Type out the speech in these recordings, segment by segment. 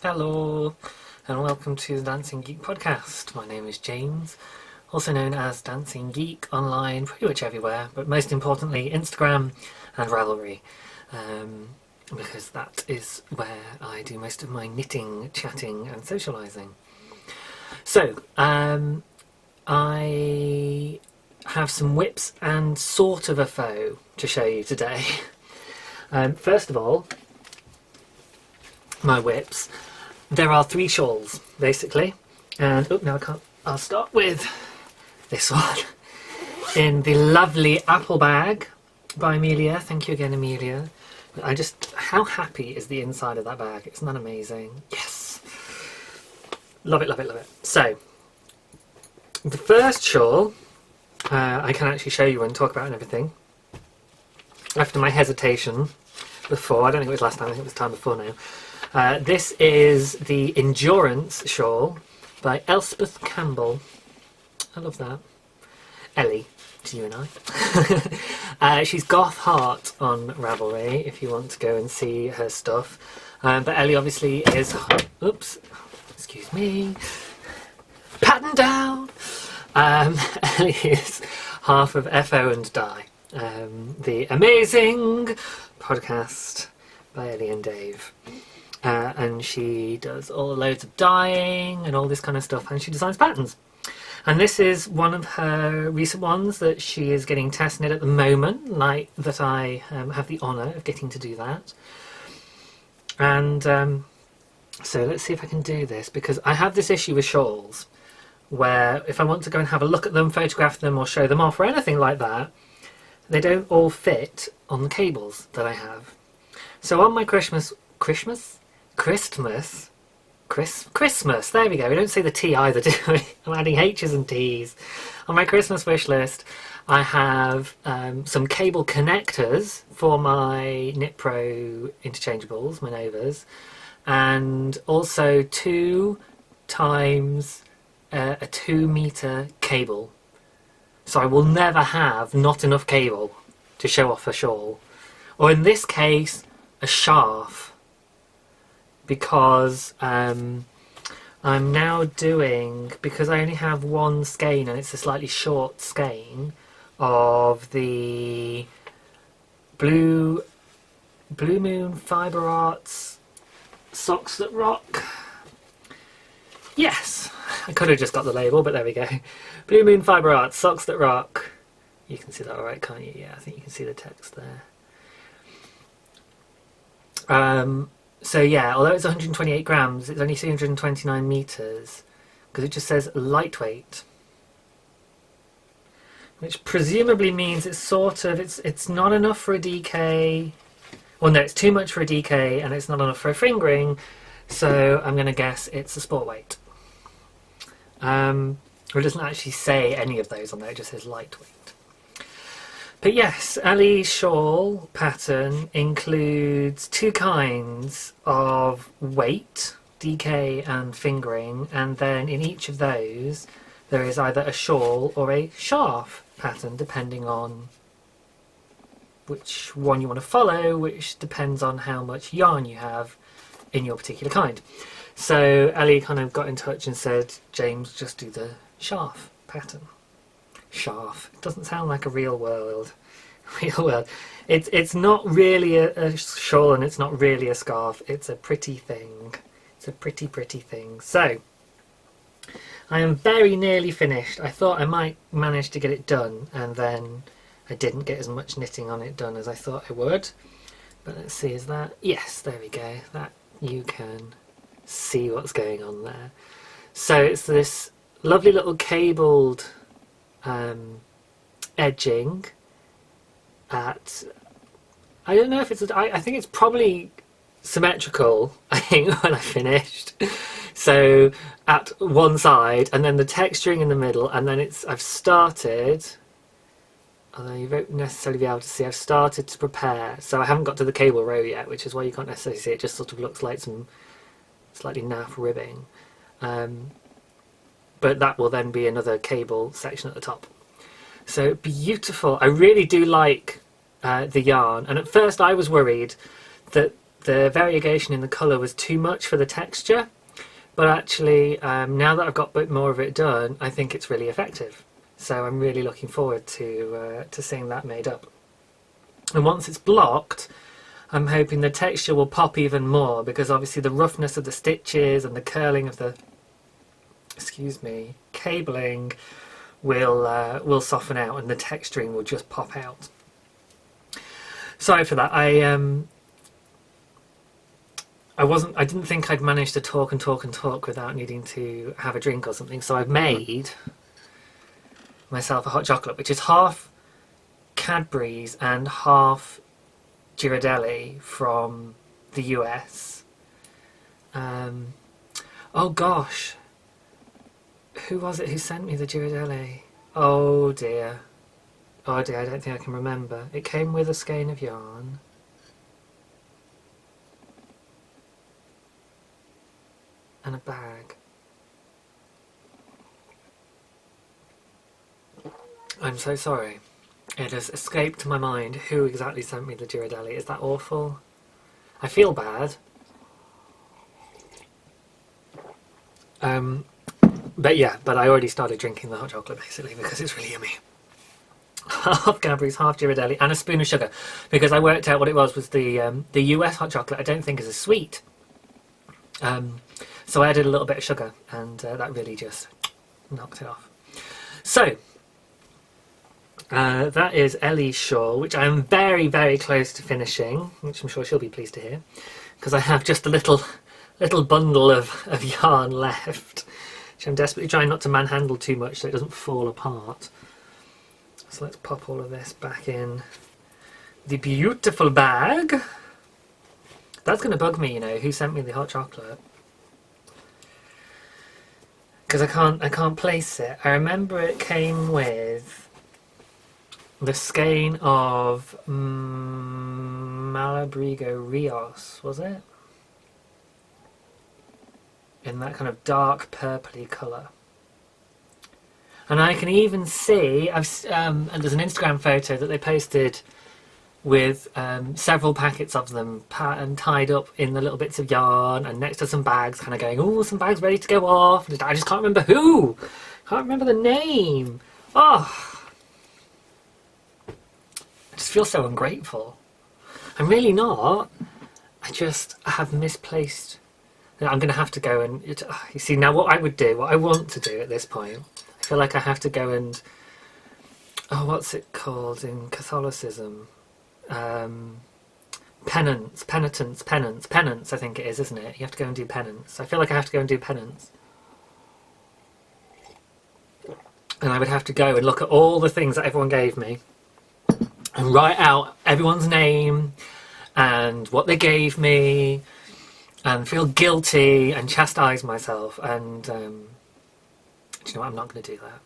Hello, and welcome to the Dancing Geek podcast. My name is James, also known as Dancing Geek online pretty much everywhere, but most importantly Instagram and Ravelry, because that is where I do most of my knitting, chatting and socialising. So, I have some whips and sort of a faux to show you today. First of all, my whips. There are 3 shawls, basically. And, now I can't. I'll start with this one. In the lovely apple bag by Amelia. Thank you again, Amelia. How happy is the inside of that bag? Isn't that amazing? Yes! Love it, love it, love it. So, the first shawl, I can actually show you and talk about and everything. After my hesitation before, I don't think it was last time, I think it was the time before now. This is the Endurance shawl by Elspeth Campbell. I love that. Ellie, to you and I. She's Goth Heart on Ravelry if you want to go and see her stuff. But Ellie obviously is... Oops, excuse me. Pattern down! Ellie is half of FO and Die, the amazing podcast by Ellie and Dave. And she does all loads of dyeing and all this kind of stuff, and she designs patterns. And this is one of her recent ones that she is getting test knit at the moment, like that I have the honour of getting to do that. And so let's see if I can do this, because I have this issue with shawls where if I want to go and have a look at them, photograph them or show them off or anything like that, they don't all fit on the cables that I have. So on my Christmas, there we go, we don't say the T either, do we? I'm adding H's and T's. On my Christmas wish list I have some cable connectors for my Knit Pro interchangeables, my Novas, and also 2 times a 2 metre cable. So I will never have not enough cable to show off a shawl. Or in this case, a scarf. Because I'm now doing, because I only have one skein and it's a slightly short skein of the Blue Moon Fibre Arts Socks That Rock. Yes, I could have just got the label, but there we go. Blue Moon Fibre Arts Socks That Rock. You can see that alright, can't you? Yeah, I think you can see the text there. So yeah, although it's 128 grams, it's only 329 metres, because it just says lightweight. Which presumably means it's sort of, it's not enough for a DK, well no, it's too much for a DK and it's not enough for a fingering, so I'm going to guess it's a sport weight. Or it doesn't actually say any of those on there, it just says lightweight. But yes, Ellie's shawl pattern includes 2 kinds of weight, DK and fingering, and then in each of those there is either a shawl or a scarf pattern, depending on which one you want to follow, which depends on how much yarn you have in your particular kind. So Ellie kind of got in touch and said, James, just do the scarf pattern. Scarf. It doesn't sound like a real world. It's not really a shawl and it's not really a scarf. It's a pretty thing. It's a pretty thing. So I am very nearly finished. I thought I might manage to get it done, and then I didn't get as much knitting on it done as I thought I would. But let's see, is that... Yes, there we go. That you can see what's going on there. So it's this lovely little cabled edging at, I don't know if it's, I think it's probably symmetrical, I think, when I finished. So at one side, and then the texturing in the middle, and then I've started, although you won't necessarily be able to see, I've started to prepare. So I haven't got to the cable row yet, which is why you can't necessarily see it. It just sort of looks like some slightly naff ribbing. But that will then be another cable section at the top. So beautiful. I really do like the yarn, and at first I was worried that the variegation in the colour was too much for the texture, but actually now that I've got a bit more of it done, I think it's really effective. So I'm really looking forward to seeing that made up. And once it's blocked, I'm hoping the texture will pop even more, because obviously the roughness of the stitches and the curling of the, excuse me, cabling will soften out, and the texturing will just pop out. Sorry for that. I didn't think I'd manage to talk and talk and talk without needing to have a drink or something, so I've made myself a hot chocolate, which is half Cadbury's and half Ghirardelli from the US. Oh gosh, who was it who sent me the Ghirardelli? Oh dear, I don't think I can remember. It came with a skein of yarn. And a bag. I'm so sorry. It has escaped my mind who exactly sent me the Ghirardelli. Is that awful? I feel bad. But yeah, but I already started drinking the hot chocolate basically because it's really yummy. Half Cadbury's, half Ghirardelli, and a spoon of sugar, because I worked out what it was the US hot chocolate I don't think is as sweet. So I added a little bit of sugar, and that really just knocked it off. So that is Ellie's shawl, which I am very, very close to finishing, which I'm sure she'll be pleased to hear, because I have just a little bundle of yarn left, which I'm desperately trying not to manhandle too much so it doesn't fall apart. So let's pop all of this back in the beautiful bag. That's going to bug me, you know, who sent me the hot chocolate, because I can't place it. I remember it came with the skein of Malabrigo Rios, was it? In that kind of dark purpley colour. And I can even see, and there's an Instagram photo that they posted with several packets of them tied up in the little bits of yarn and next to some bags, kind of going, oh, some bags ready to go off. I just can't remember who. Can't remember the name. Oh, I just feel so ungrateful. I'm really not. I have misplaced. I'm going to have to go and, you see, now what I would do, what I want to do at this point, I feel like I have to go and, oh, what's it called in Catholicism? Penance, penitence, penance, I think it is, isn't it? You have to go and do penance. I feel like I have to go and do penance. And I would have to go and look at all the things that everyone gave me and write out everyone's name and what they gave me and feel guilty and chastise myself. And do you know what? I'm not going to do that.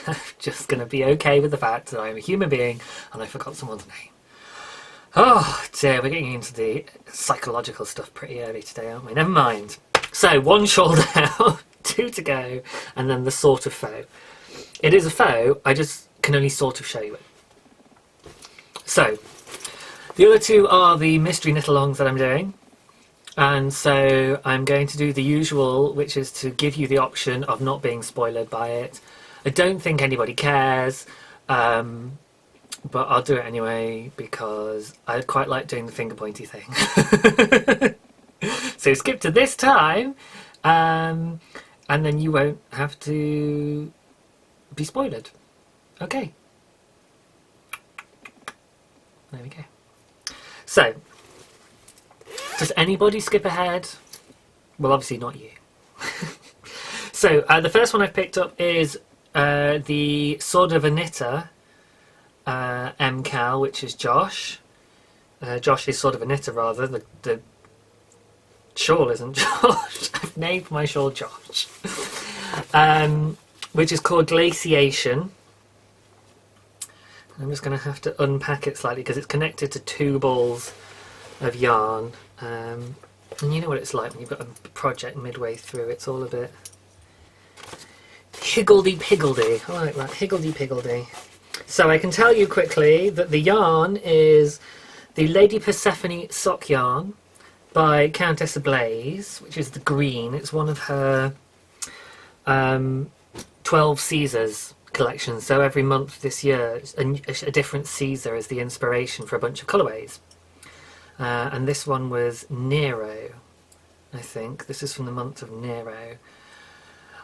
I'm just going to be okay with the fact that I am a human being and I forgot someone's name. Oh dear, we're getting into the psychological stuff pretty early today, aren't we? Never mind. So, one shawl down, 2 to go, and then the sort of faux. It is a faux, I just can only sort of show you it. So, the other 2 are the mystery knit-alongs that I'm doing. And so I'm going to do the usual, which is to give you the option of not being spoiled by it. I don't think anybody cares. But I'll do it anyway because I quite like doing the finger pointy thing. So skip to this time, and then you won't have to be spoiled. Okay. There we go. So, does anybody skip ahead? Well, obviously not you. So, the first one I've picked up is the Sword of a Knitter MCal, which is Josh. Josh is sort of a knitter, rather. The shawl isn't Josh. I've named my shawl Josh. Which is called Glaciation. I'm just going to have to unpack it slightly because it's connected to 2 balls of yarn. And you know what it's like when you've got a project midway through. It's all a bit higgledy-piggledy. I like that, higgledy-piggledy. So I can tell you quickly that the yarn is the Lady Persephone sock yarn, by Countess Ablaze, which is the green. It's one of her 12 Caesars collections. So every month this year, a different Caesar is the inspiration for a bunch of colourways. And this one was Nero, I think. This is from the month of Nero.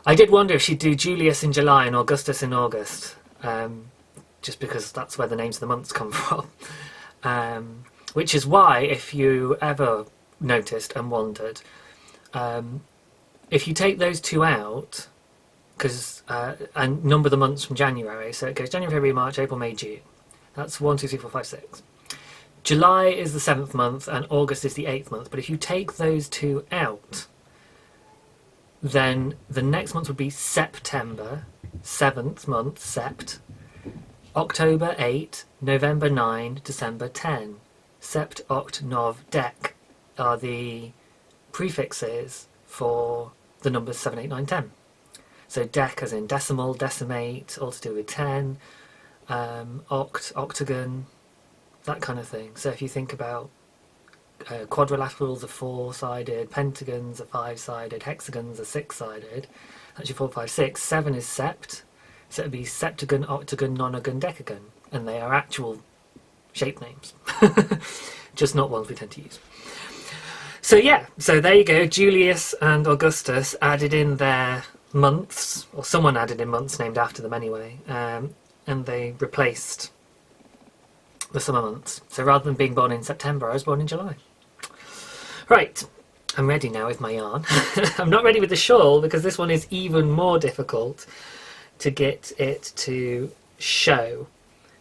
I did wonder if she'd do Julius in July and Augustus in August, just because that's where the names of the months come from. Which is why, if you ever noticed and wondered, if you take those two out, and number the months from January, so it goes January, February, March, April, May, June. That's 1, 2, 3, 4, 5, 6. July is the 7th month and August is the 8th month. But if you take those two out, then the next month would be September, 7th month, Sept, October 8, November 9, December 10. Sept, Oct, Nov, Dec are the prefixes for the numbers 7, 8, 9, 10. So Dec as in decimal, decimate, all to do with 10, oct, octagon, that kind of thing. So if you think about quadrilaterals are 4-sided, pentagons are 5-sided, hexagons are 6-sided. That's your 4, 5, 6. 7 is sept, so it would be septagon, octagon, nonagon, decagon, and they are actual shape names, just not ones we tend to use. So yeah, so there you go. Julius and Augustus added in their months, or someone added in months named after them anyway, and they replaced the summer months. So rather than being born in September, I was born in July. Right, I'm ready now with my yarn. I'm not ready with the shawl because this one is even more difficult to get it to show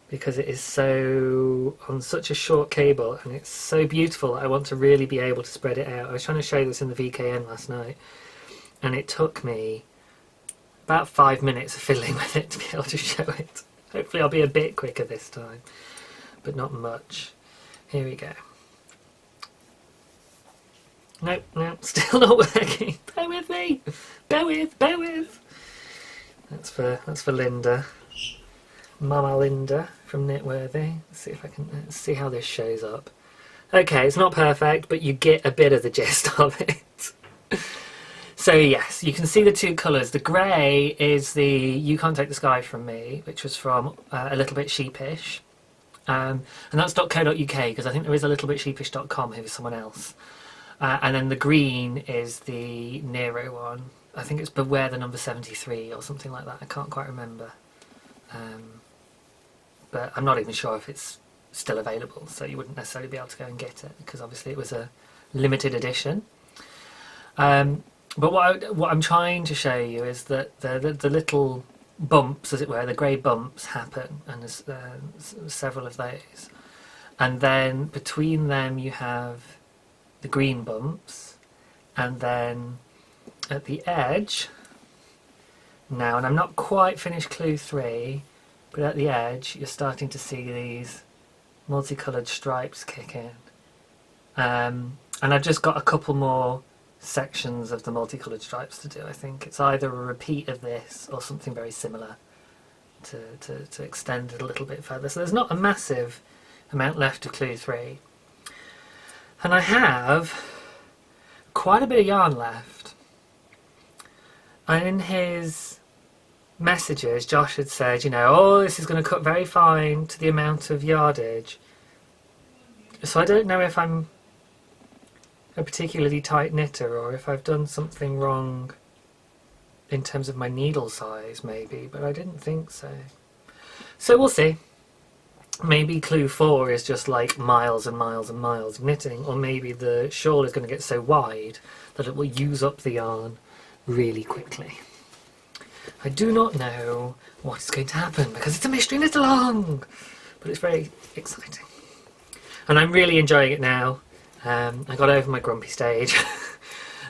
because it is so on such a short cable and it's so beautiful. I want to really be able to spread it out. I was trying to show you this in the VKN last night and it took me about 5 minutes of fiddling with it to be able to show it. Hopefully I'll be a bit quicker this time, but not much. Here we go. Nope, nope, still not working. Bear with me. Bear with. That's for Linda. Mama Linda from Knitworthy. Let's see how this shows up. Okay, it's not perfect, but you get a bit of the gist of it. So yes, you can see the two colours. The grey is the You Can't Take the Sky From Me, which was from A Little Bit Sheepish. And that's .co.uk, because I think there is a littlebitsheepish.com, who is someone else. And then the green is the Nero one. I think it's Beware the Number 73 or something like that. I can't quite remember. But I'm not even sure if it's still available, so you wouldn't necessarily be able to go and get it, because obviously it was a limited edition. But what I'm trying to show you is that the little bumps, as it were, the grey bumps happen, and there's several of those. And then between them you have the green bumps, and then at the edge now, and I'm not quite finished clue 3, but at the edge you're starting to see these multicoloured stripes kick in. And I've just got a couple more sections of the multicoloured stripes to do. I think it's either a repeat of this or something very similar to extend it a little bit further. So there's not a massive amount left of clue 3. And I have quite a bit of yarn left. And in his messages, Josh had said, you know, oh, this is going to cut very fine to the amount of yardage. So I don't know if I'm a particularly tight knitter or if I've done something wrong in terms of my needle size, maybe, but I didn't think so. So we'll see. Maybe clue 4 is just like miles and miles and miles of knitting, or maybe the shawl is going to get so wide that it will use up the yarn really quickly. I do not know what is going to happen because it's a mystery knit along, but it's very exciting. And I'm really enjoying it now. I got over my grumpy stage.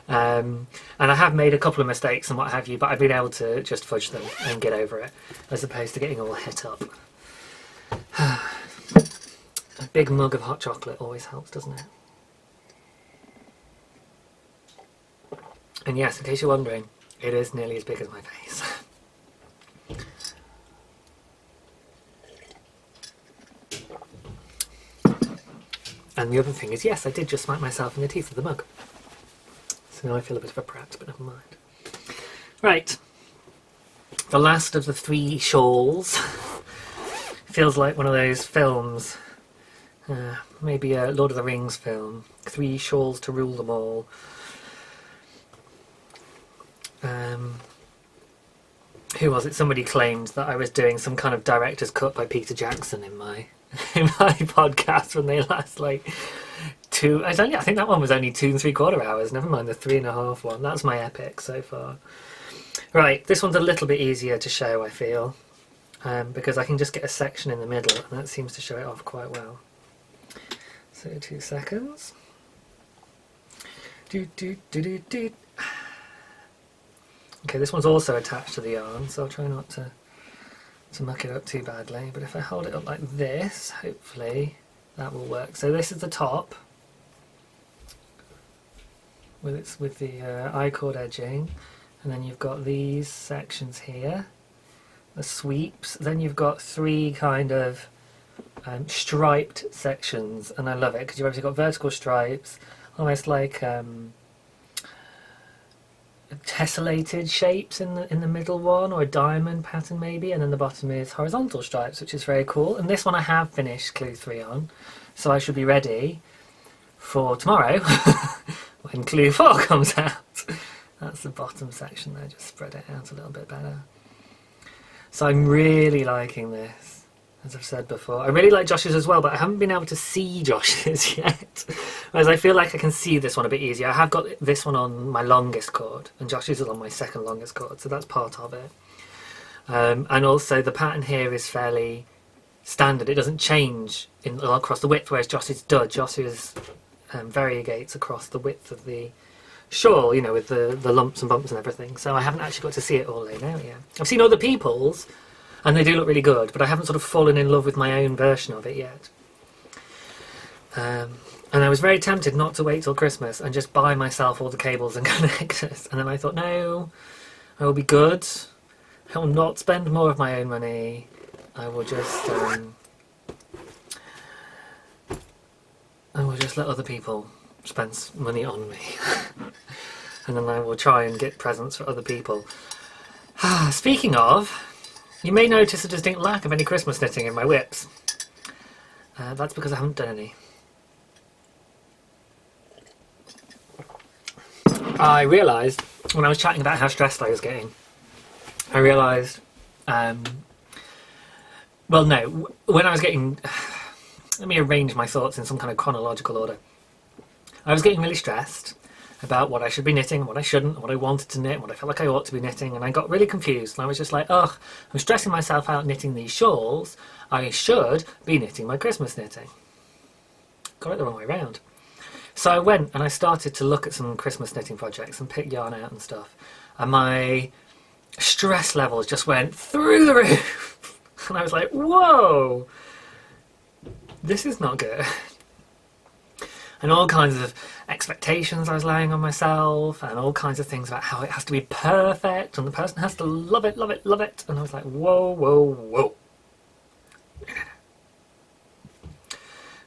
And I have made a couple of mistakes and what have you, but I've been able to just fudge them and get over it, as opposed to getting all het up. A big mug of hot chocolate always helps, doesn't it? And yes, in case you're wondering, it is nearly as big as my face. And the other thing is, yes, I did just smack myself in the teeth with the mug. So now I feel a bit of a brat, but never mind. Right. The last of the 3 shawls. Feels like one of those films. Maybe a Lord of the Rings film. 3 shawls to rule them all. Who was it? Somebody claimed that I was doing some kind of director's cut by Peter Jackson in my podcast when they last like 2. I think that one was only 2 3/4 hours. Never mind the 3.5 one. That's my epic so far. Right, this one's a little bit easier to show, I feel, because I can just get a section in the middle, and that seems to show it off quite well. So 2 seconds. Okay, this one's also attached to the yarn, so I'll try not to muck it up too badly. But if I hold it up like this, hopefully that will work. So this is the top, with the I-cord edging, and then you've got these sections here, the sweeps. Then you've got 3 kind of striped sections, and I love it because you've obviously got vertical stripes, almost like tessellated shapes in the middle one, or a diamond pattern maybe, and then the bottom is horizontal stripes, which is very cool. And this one I have finished clue 3 on, so I should be ready for tomorrow when clue 4 comes out. That's the bottom section there, just spread it out a little bit better. So I'm really liking this, as I've said before. I really like Josh's as well, but I haven't been able to see Josh's yet. Whereas I feel like I can see this one a bit easier. I have got this one on my longest cord, and Josh's is on my second longest cord, so that's part of it. And also the pattern here is fairly standard. It doesn't change across the width, whereas Josh's does. Josh's variegates across the width of the shawl, you know, with the lumps and bumps and everything. So I haven't actually got to see it all laid out yet. I've seen other people's, and they do look really good, but I haven't sort of fallen in love with my own version of it yet. And I was very tempted not to wait till Christmas and just buy myself all the cables and connectors. And then I thought, no, I will be good. I will not spend more of my own money. I will just let other people spend money on me. And then I will try and get presents for other people. Speaking of, you may notice a distinct lack of any Christmas knitting in my whips. That's because I haven't done any. I realised, when I was chatting about how stressed I was getting, I realised, well no, when I was getting, let me arrange my thoughts in some kind of chronological order. I was getting really stressed about what I should be knitting, what I shouldn't, what I wanted to knit, what I felt like I ought to be knitting, and I got really confused, and I was just like, ugh, I'm stressing myself out knitting these shawls, I should be knitting my Christmas knitting. Got it the wrong way round. So I went and I started to look at some Christmas knitting projects and pick yarn out and stuff, and my stress levels just went through the roof. And I was like, whoa, this is not good. And all kinds of expectations I was laying on myself, and all kinds of things about how it has to be perfect and the person has to love it, love it, love it. And I was like, whoa, whoa, whoa.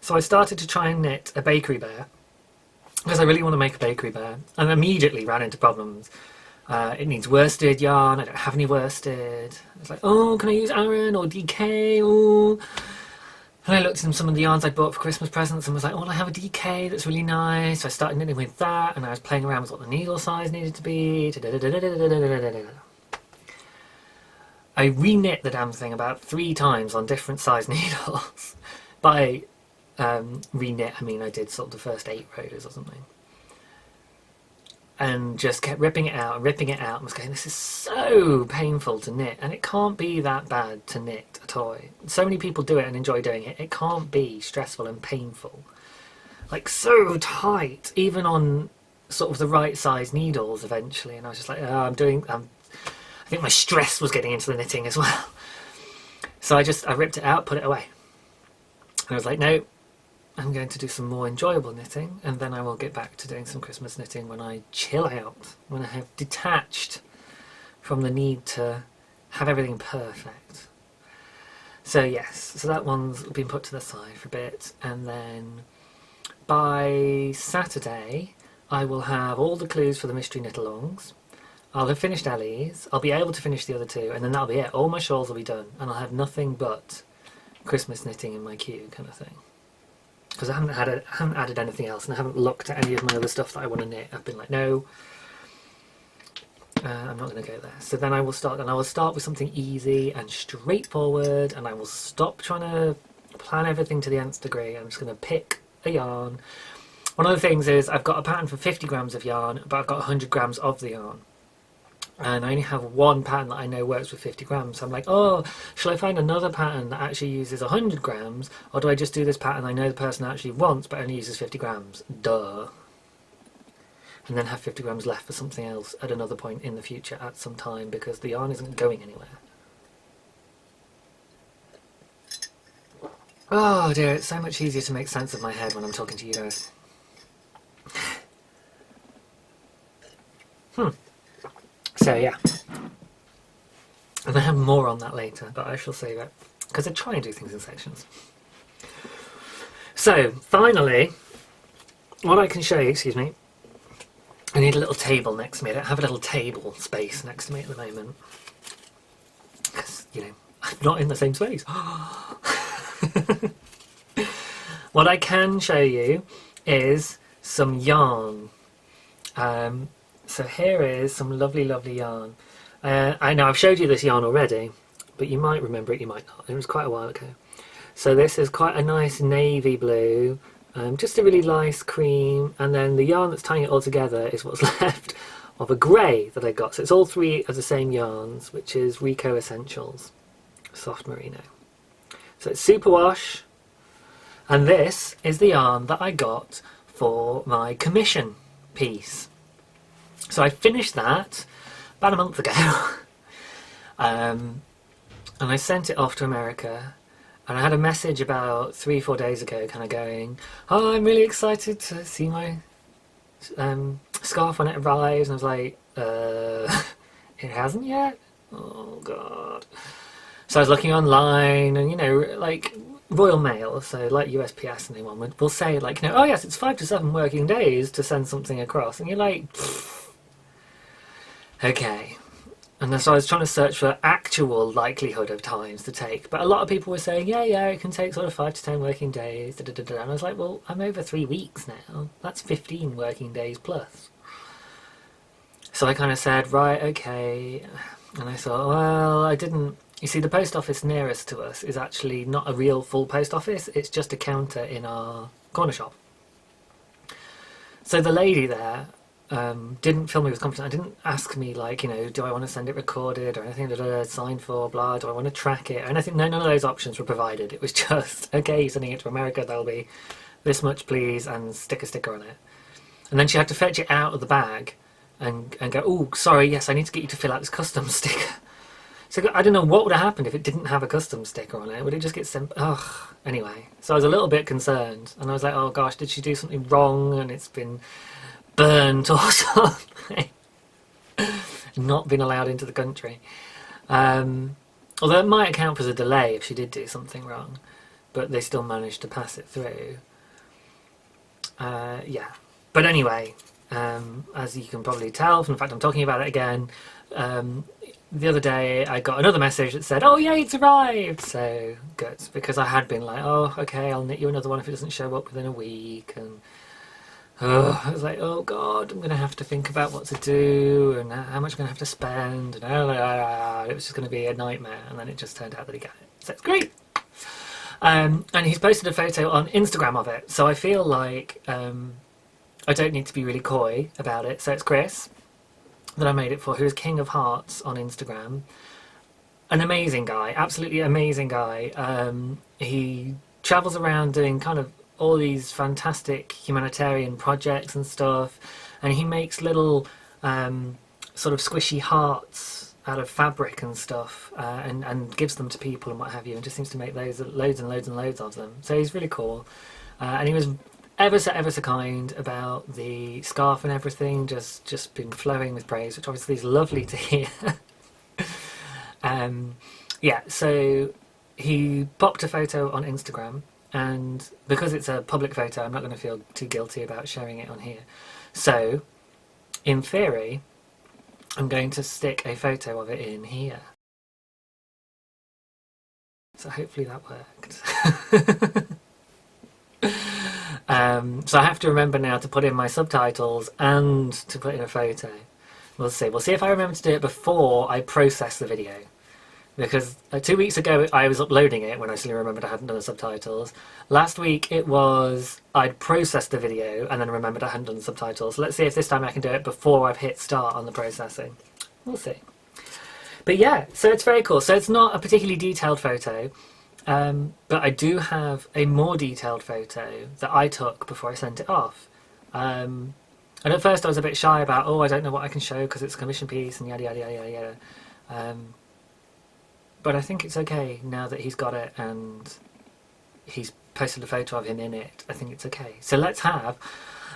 So I started to try and knit a bakery bear, because I really want to make a bakery bear, and immediately ran into problems. It needs worsted yarn, I don't have any worsted. It's like, oh, can I use Aran or DK? Oh. And I looked at some of the yarns I'd bought for Christmas presents and was like, oh, well, I have a DK that's really nice. So I started knitting with that, and I was playing around with what the needle size needed to be. I re-knit the damn thing about 3 times on different size needles. By re-knit, I mean I did sort of the first 8 rows or something. And just kept ripping it out and was going, this is so painful to knit, and it can't be that bad to knit a toy. So many people do it and enjoy doing it. It can't be stressful and painful. Like, so tight, even on sort of the right size needles eventually. And I was just like, oh, I think my stress was getting into the knitting as well. So I ripped it out, put it away. And I was like, no, I'm going to do some more enjoyable knitting, and then I will get back to doing some Christmas knitting when I chill out, when I have detached from the need to have everything perfect. So yes, so that one's been put to the side for a bit, and then by Saturday I will have all the clues for the mystery knit-alongs. I'll have finished Ellie's, I'll be able to finish the other two, and then that'll be it. All my shawls will be done, and I'll have nothing but Christmas knitting in my queue, kind of thing. Because I haven't added anything else, and I haven't looked at any of my other stuff that I want to knit. I've been like, no, I'm not going to go there. So then I will start, and I will start with something easy and straightforward, and I will stop trying to plan everything to the nth degree. I'm just going to pick a yarn. One of the things is I've got a pattern for 50 grams of yarn, but I've got 100 grams of the yarn. And I only have one pattern that I know works with 50 grams. So I'm like, oh, shall I find another pattern that actually uses 100 grams? Or do I just do this pattern I know the person actually wants but only uses 50 grams? Duh. And then have 50 grams left for something else at another point in the future at some time, because the yarn isn't going anywhere. Oh dear, it's so much easier to make sense of my head when I'm talking to you guys. So yeah, and I have more on that later, but I shall save it, because I try and do things in sections. So finally, what I can show you, excuse me, I need a little table next to me. I don't have a little table space next to me at the moment, because, you know, I'm not in the same space. What I can show you is some yarn. So here is some lovely, lovely yarn. I know I've showed you this yarn already, but you might remember it, you might not. It was quite a while ago. So this is quite a nice navy blue, just a really nice cream, and then the yarn that's tying it all together is what's left of a grey that I got. So it's all three of the same yarns, which is Rico Essentials, soft merino. So it's superwash, and this is the yarn that I got for my commission piece. So I finished that about a month ago, and I sent it off to America, and I had a message about 3-4 days ago kind of going, oh, I'm really excited to see my scarf when it arrives, and I was like, it hasn't yet? Oh god. So I was looking online, and you know, like Royal Mail, so like USPS and anyone will say, like, you know, oh yes, it's 5 to 7 working days to send something across, and you're like, pfft. Okay, and then so I was trying to search for actual likelihood of times to take, but a lot of people were saying, yeah, it can take sort of 5 to 10 working days, and I was like, well, I'm over 3 weeks now, that's 15 working days plus. So I kind of said, right, okay, and I thought, well, I didn't, you see, the post office nearest to us is actually not a real full post office, it's just a counter in our corner shop. So the lady there didn't fill me with confidence. I didn't ask me, like, you know, do I want to send it recorded or anything, signed for, blah, do I want to track it or anything. No, none of those options were provided. It was just, okay, you're sending it to America, there'll be this much please, and stick a sticker on it. And then she had to fetch it out of the bag and go, oh, sorry, yes, I need to get you to fill out this custom sticker. So I don't know what would have happened if it didn't have a custom sticker on it. Would it just get sent? Ugh. Anyway, so I was a little bit concerned, and I was like, oh gosh, did she do something wrong and it's been burnt or something? Not been allowed into the country. Although it might account for the delay if she did do something wrong, but they still managed to pass it through. Yeah. But anyway, as you can probably tell from the fact I'm talking about it again, the other day I got another message that said, oh yay, it's arrived! So good, because I had been like, oh okay, I'll knit you another one if it doesn't show up within a week, and I was like, oh god, I'm going to have to think about what to do and how much I'm going to have to spend, and it was just going to be a nightmare, and then it just turned out that he got it, so it's great. And he's posted a photo on Instagram of it, so I feel like I don't need to be really coy about it. So it's Chris that I made it for, who is King of Hearts on Instagram. An amazing guy, absolutely amazing guy. He travels around doing kind of all these fantastic humanitarian projects and stuff, and he makes little sort of squishy hearts out of fabric and stuff, and gives them to people and what have you, and just seems to make those loads and loads and loads of them. So he's really cool, and he was ever so kind about the scarf and everything, just been flowing with praise, which obviously is lovely to hear. Yeah, so he popped a photo on Instagram and because it's a public photo, I'm not going to feel too guilty about sharing it on here. So, in theory, I'm going to stick a photo of it in here. So hopefully that worked. So I have to remember now to put in my subtitles and to put in a photo. We'll see. We'll see if I remember to do it before I process the video. Because 2 weeks ago I was uploading it when I suddenly remembered I hadn't done the subtitles. Last week it was I'd processed the video and then remembered I hadn't done the subtitles. Let's see if this time I can do it before I've hit start on the processing. We'll see. But yeah, so it's very cool. So it's not a particularly detailed photo, but I do have a more detailed photo that I took before I sent it off. And at first I was a bit shy about, oh, I don't know what I can show because it's a commission piece and yada yada yada yada yada. But I think it's okay now that he's got it and he's posted a photo of him in it. I think it's okay. So let's have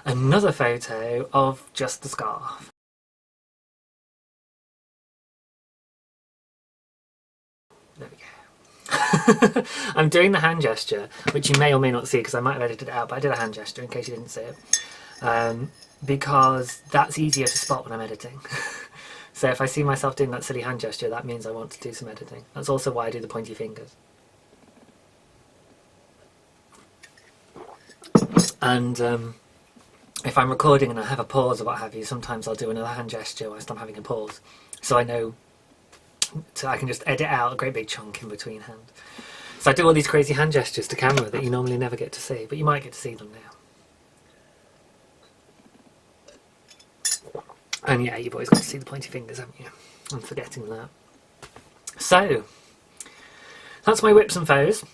another photo of just the scarf. There we go. I'm doing the hand gesture, which you may or may not see because I might have edited it out, but I did a hand gesture in case you didn't see it. Because that's easier to spot when I'm editing. So if I see myself doing that silly hand gesture, that means I want to do some editing. That's also why I do the pointy fingers. And if I'm recording and I have a pause or what have you, sometimes I'll do another hand gesture whilst I'm having a pause. So I know, so I can just edit out a great big chunk in between hand. So I do all these crazy hand gestures to camera that you normally never get to see, but you might get to see them now. And yeah, you've always got to see the pointy fingers, haven't you? I'm forgetting that. So, that's my whips and FOs.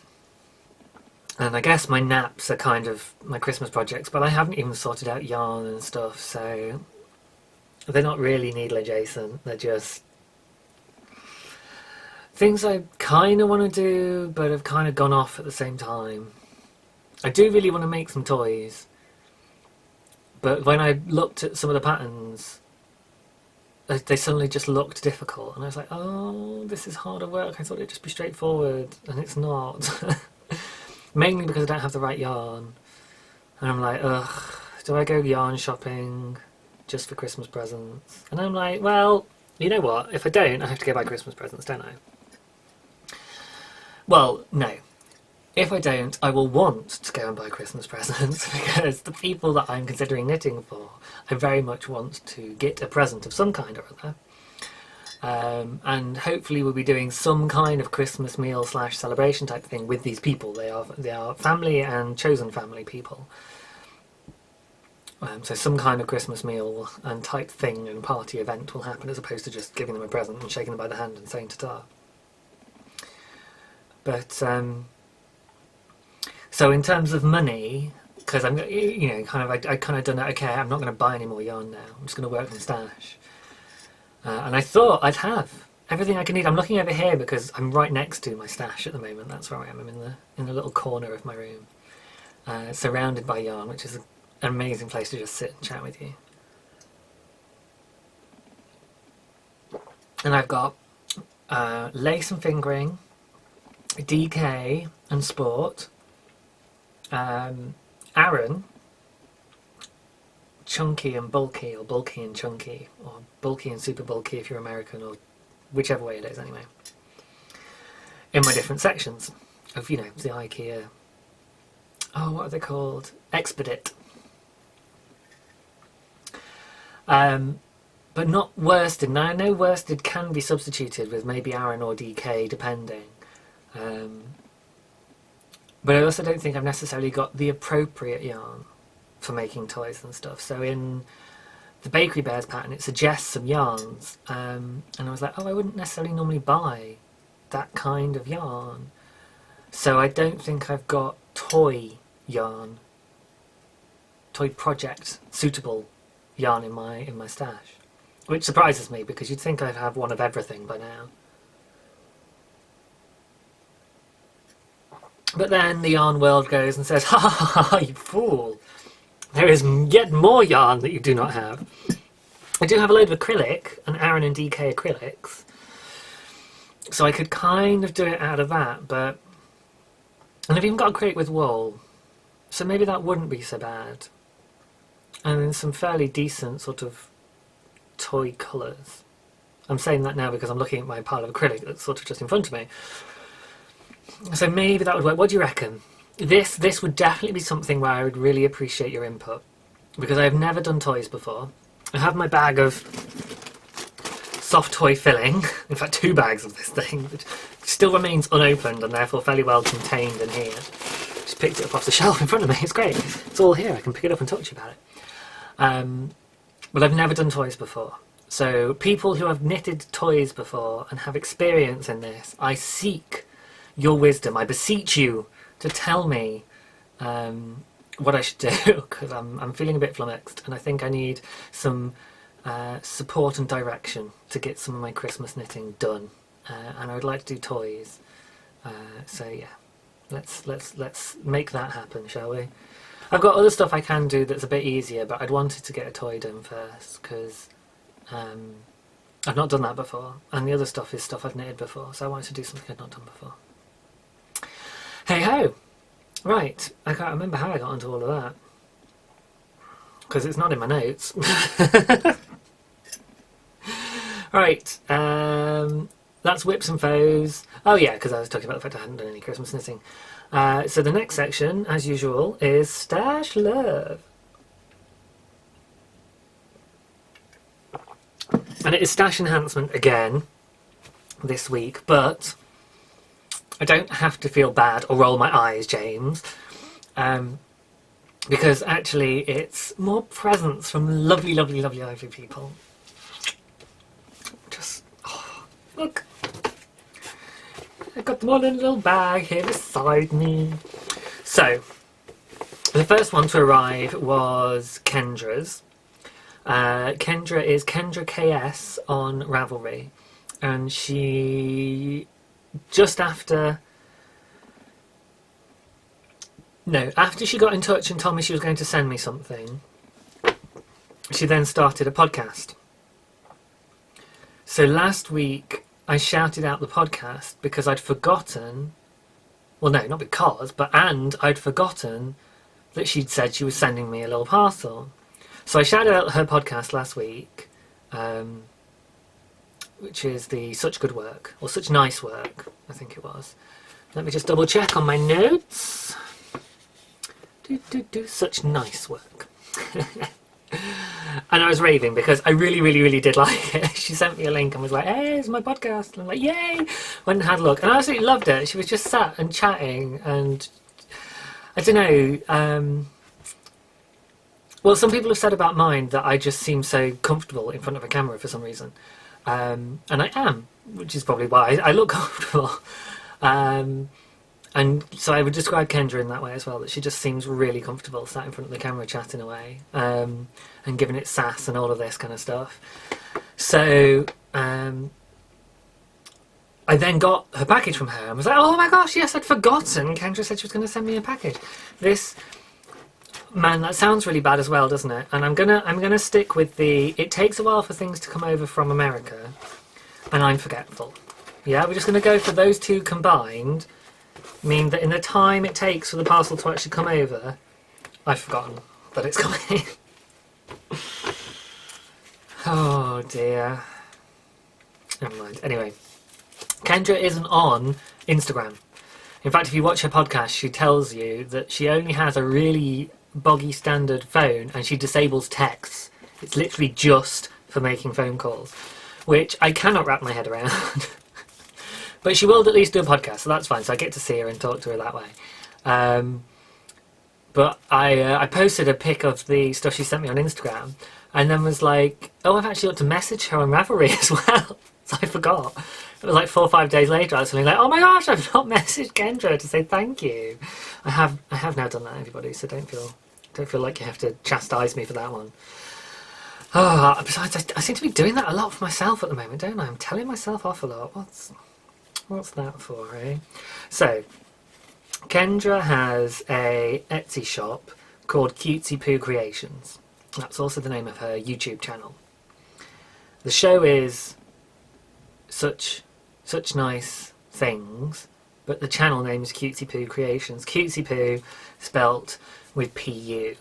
And I guess my naps are kind of my Christmas projects, but I haven't even sorted out yarn and stuff, so they're not really needle adjacent. They're just things I kind of want to do, but have kind of gone off at the same time. I do really want to make some toys, but when I looked at some of the patterns, they suddenly just looked difficult, and I was like, oh, this is harder work. I thought it'd just be straightforward, and it's not. Mainly because I don't have the right yarn, and I'm like, ugh, do I go yarn shopping just for Christmas presents? And I'm like, well, you know what, if I don't, I have to go buy Christmas presents, don't I? Well, no. If I don't, I will want to go and buy Christmas presents because the people that I'm considering knitting for, I very much want to get a present of some kind or other. And hopefully we'll be doing some kind of Christmas meal / celebration type thing with these people. They are family and chosen family people. So some kind of Christmas meal and type thing and party event will happen as opposed to just giving them a present and shaking them by the hand and saying ta-ta. But so in terms of money, because I'm, you know, I kind of done it. Okay, I'm not going to buy any more yarn now. I'm just going to work from stash. And I thought I'd have everything I can need. I'm looking over here because I'm right next to my stash at the moment. That's where I am. I'm in the little corner of my room, surrounded by yarn, which is an amazing place to just sit and chat with you. And I've got lace and fingering, DK and sport, Aran, chunky and bulky, or bulky and chunky, or bulky and super bulky if you're American, or whichever way it is anyway, in my different sections of, you know, the IKEA, oh, what are they called? Expedit. But not worsted. Now I know worsted can be substituted with maybe Aran or DK depending. But I also don't think I've necessarily got the appropriate yarn for making toys and stuff. So in the Bakery Bears pattern, it suggests some yarns, and I was like, oh, I wouldn't necessarily normally buy that kind of yarn. So I don't think I've got toy yarn, toy project suitable yarn in my stash, which surprises me because you'd think I'd have one of everything by now. But then the yarn world goes and says, ha ha ha ha, you fool! There is yet more yarn that you do not have. I do have a load of acrylic, and Aran and DK acrylics, so I could kind of do it out of that, but And I've even got a crate with wool, so maybe that wouldn't be so bad. And then some fairly decent sort of toy colours. I'm saying that now because I'm looking at my pile of acrylic that's sort of just in front of me. So maybe that would work. What do you reckon? This would definitely be something where I would really appreciate your input, because I have never done toys before. I have my bag of soft toy filling, in fact 2 bags of this thing, which still remains unopened and therefore fairly well contained in here. Just picked it up off the shelf in front of me. It's great. It's all here. I can pick it up and talk to you about it. But I've never done toys before. So people who have knitted toys before and have experience in this, I seek your wisdom. I beseech you to tell me what I should do, because I'm feeling a bit flummoxed and I think I need some support and direction to get some of my Christmas knitting done. And I would like to do toys. So yeah, let's make that happen, shall we? I've got other stuff I can do that's a bit easier, but I'd wanted to get a toy done first, because I've not done that before, and the other stuff is stuff I've knitted before, so I wanted to do something I'd not done before. Hey ho! Right, I can't remember how I got onto all of that, because it's not in my notes. Right, that's whips and FOs. Oh yeah, because I was talking about the fact I hadn't done any Christmas knitting. So the next section, as usual, is Stash Love. And it is stash enhancement again this week, but I don't have to feel bad or roll my eyes, James, because actually it's more presents from lovely, lovely, lovely, lovely people. Just, oh, look. I got them all in a little bag here beside me. So, the first one to arrive was Kendra's. Kendra is Kendra KS on Ravelry, and she after she got in touch and told me she was going to send me something, she then started a podcast. So last week I shouted out the podcast because I'd forgotten, well no, not because, but I'd forgotten that she'd said she was sending me a little parcel. So I shouted out her podcast last week, which is the Such Good Work, or Such Nice Work, I think it was. Let me just double check on my notes. Such Nice Work. And I was raving because I really, really, really did like it. She sent me a link and was like, hey, it's my podcast. And I'm like, yay! Went and had a look. And I absolutely loved it. She was just sat and chatting, and I don't know, well, some people have said about mine that I just seem so comfortable in front of a camera for some reason. And I am, which is probably why I look comfortable. And so I would describe Kendra in that way as well, that she just seems really comfortable sat in front of the camera chatting away, and giving it sass and all of this kind of stuff. So I then got her package from her and was like, oh my gosh, yes, I'd forgotten. Kendra said she was going to send me a package. Man, that sounds really bad as well, doesn't it? And I'm gonna stick with it takes a while for things to come over from America, and I'm forgetful. Yeah, we're just gonna go for those two combined, mean that in the time it takes for the parcel to actually come over, I've forgotten that it's coming. Oh dear. Never mind. Anyway, Kendra isn't on Instagram. In fact, if you watch her podcast, she tells you that she only has a really boggy standard phone and she disables texts. It's literally just for making phone calls, which I cannot wrap my head around. But she will at least do a podcast, so that's fine. So I get to see her and talk to her that way. But I posted a pic of the stuff she sent me on Instagram, and then was like, oh, I've actually got to message her on Ravelry as well. So I forgot. It was like 4 or 5 days later, I was like, oh my gosh, I've not messaged Kendra to say thank you. I have now done that, everybody, so don't feel like you have to chastise me for that one. Oh, besides, I seem to be doing that a lot for myself at the moment, don't I? I'm telling myself off a lot. What's that for, eh? So, Kendra has a Etsy shop called Cutesy Poo Creations. That's also the name of her YouTube channel. The show is such nice things, but the channel name is Cutesy Poo Creations. Cutesy Poo spelt with P-U.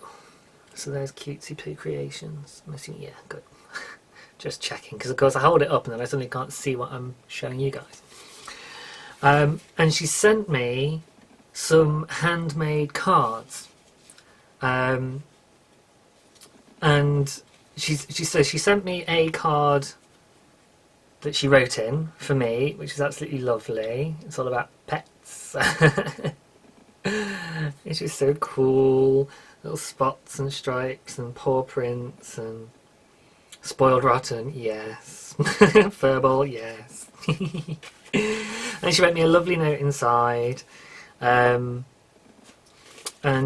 So there's Cutesy Poo Creations. I'm assuming, yeah, good. Just checking, because of course I hold it up and then I suddenly can't see what I'm showing you guys. And she sent me some handmade cards. And she sent me a card that she wrote in for me, which is absolutely lovely. It's all about pets. It's just so cool. Little spots and stripes and paw prints and spoiled rotten, yes. Furball, yes. And she wrote me a lovely note inside. And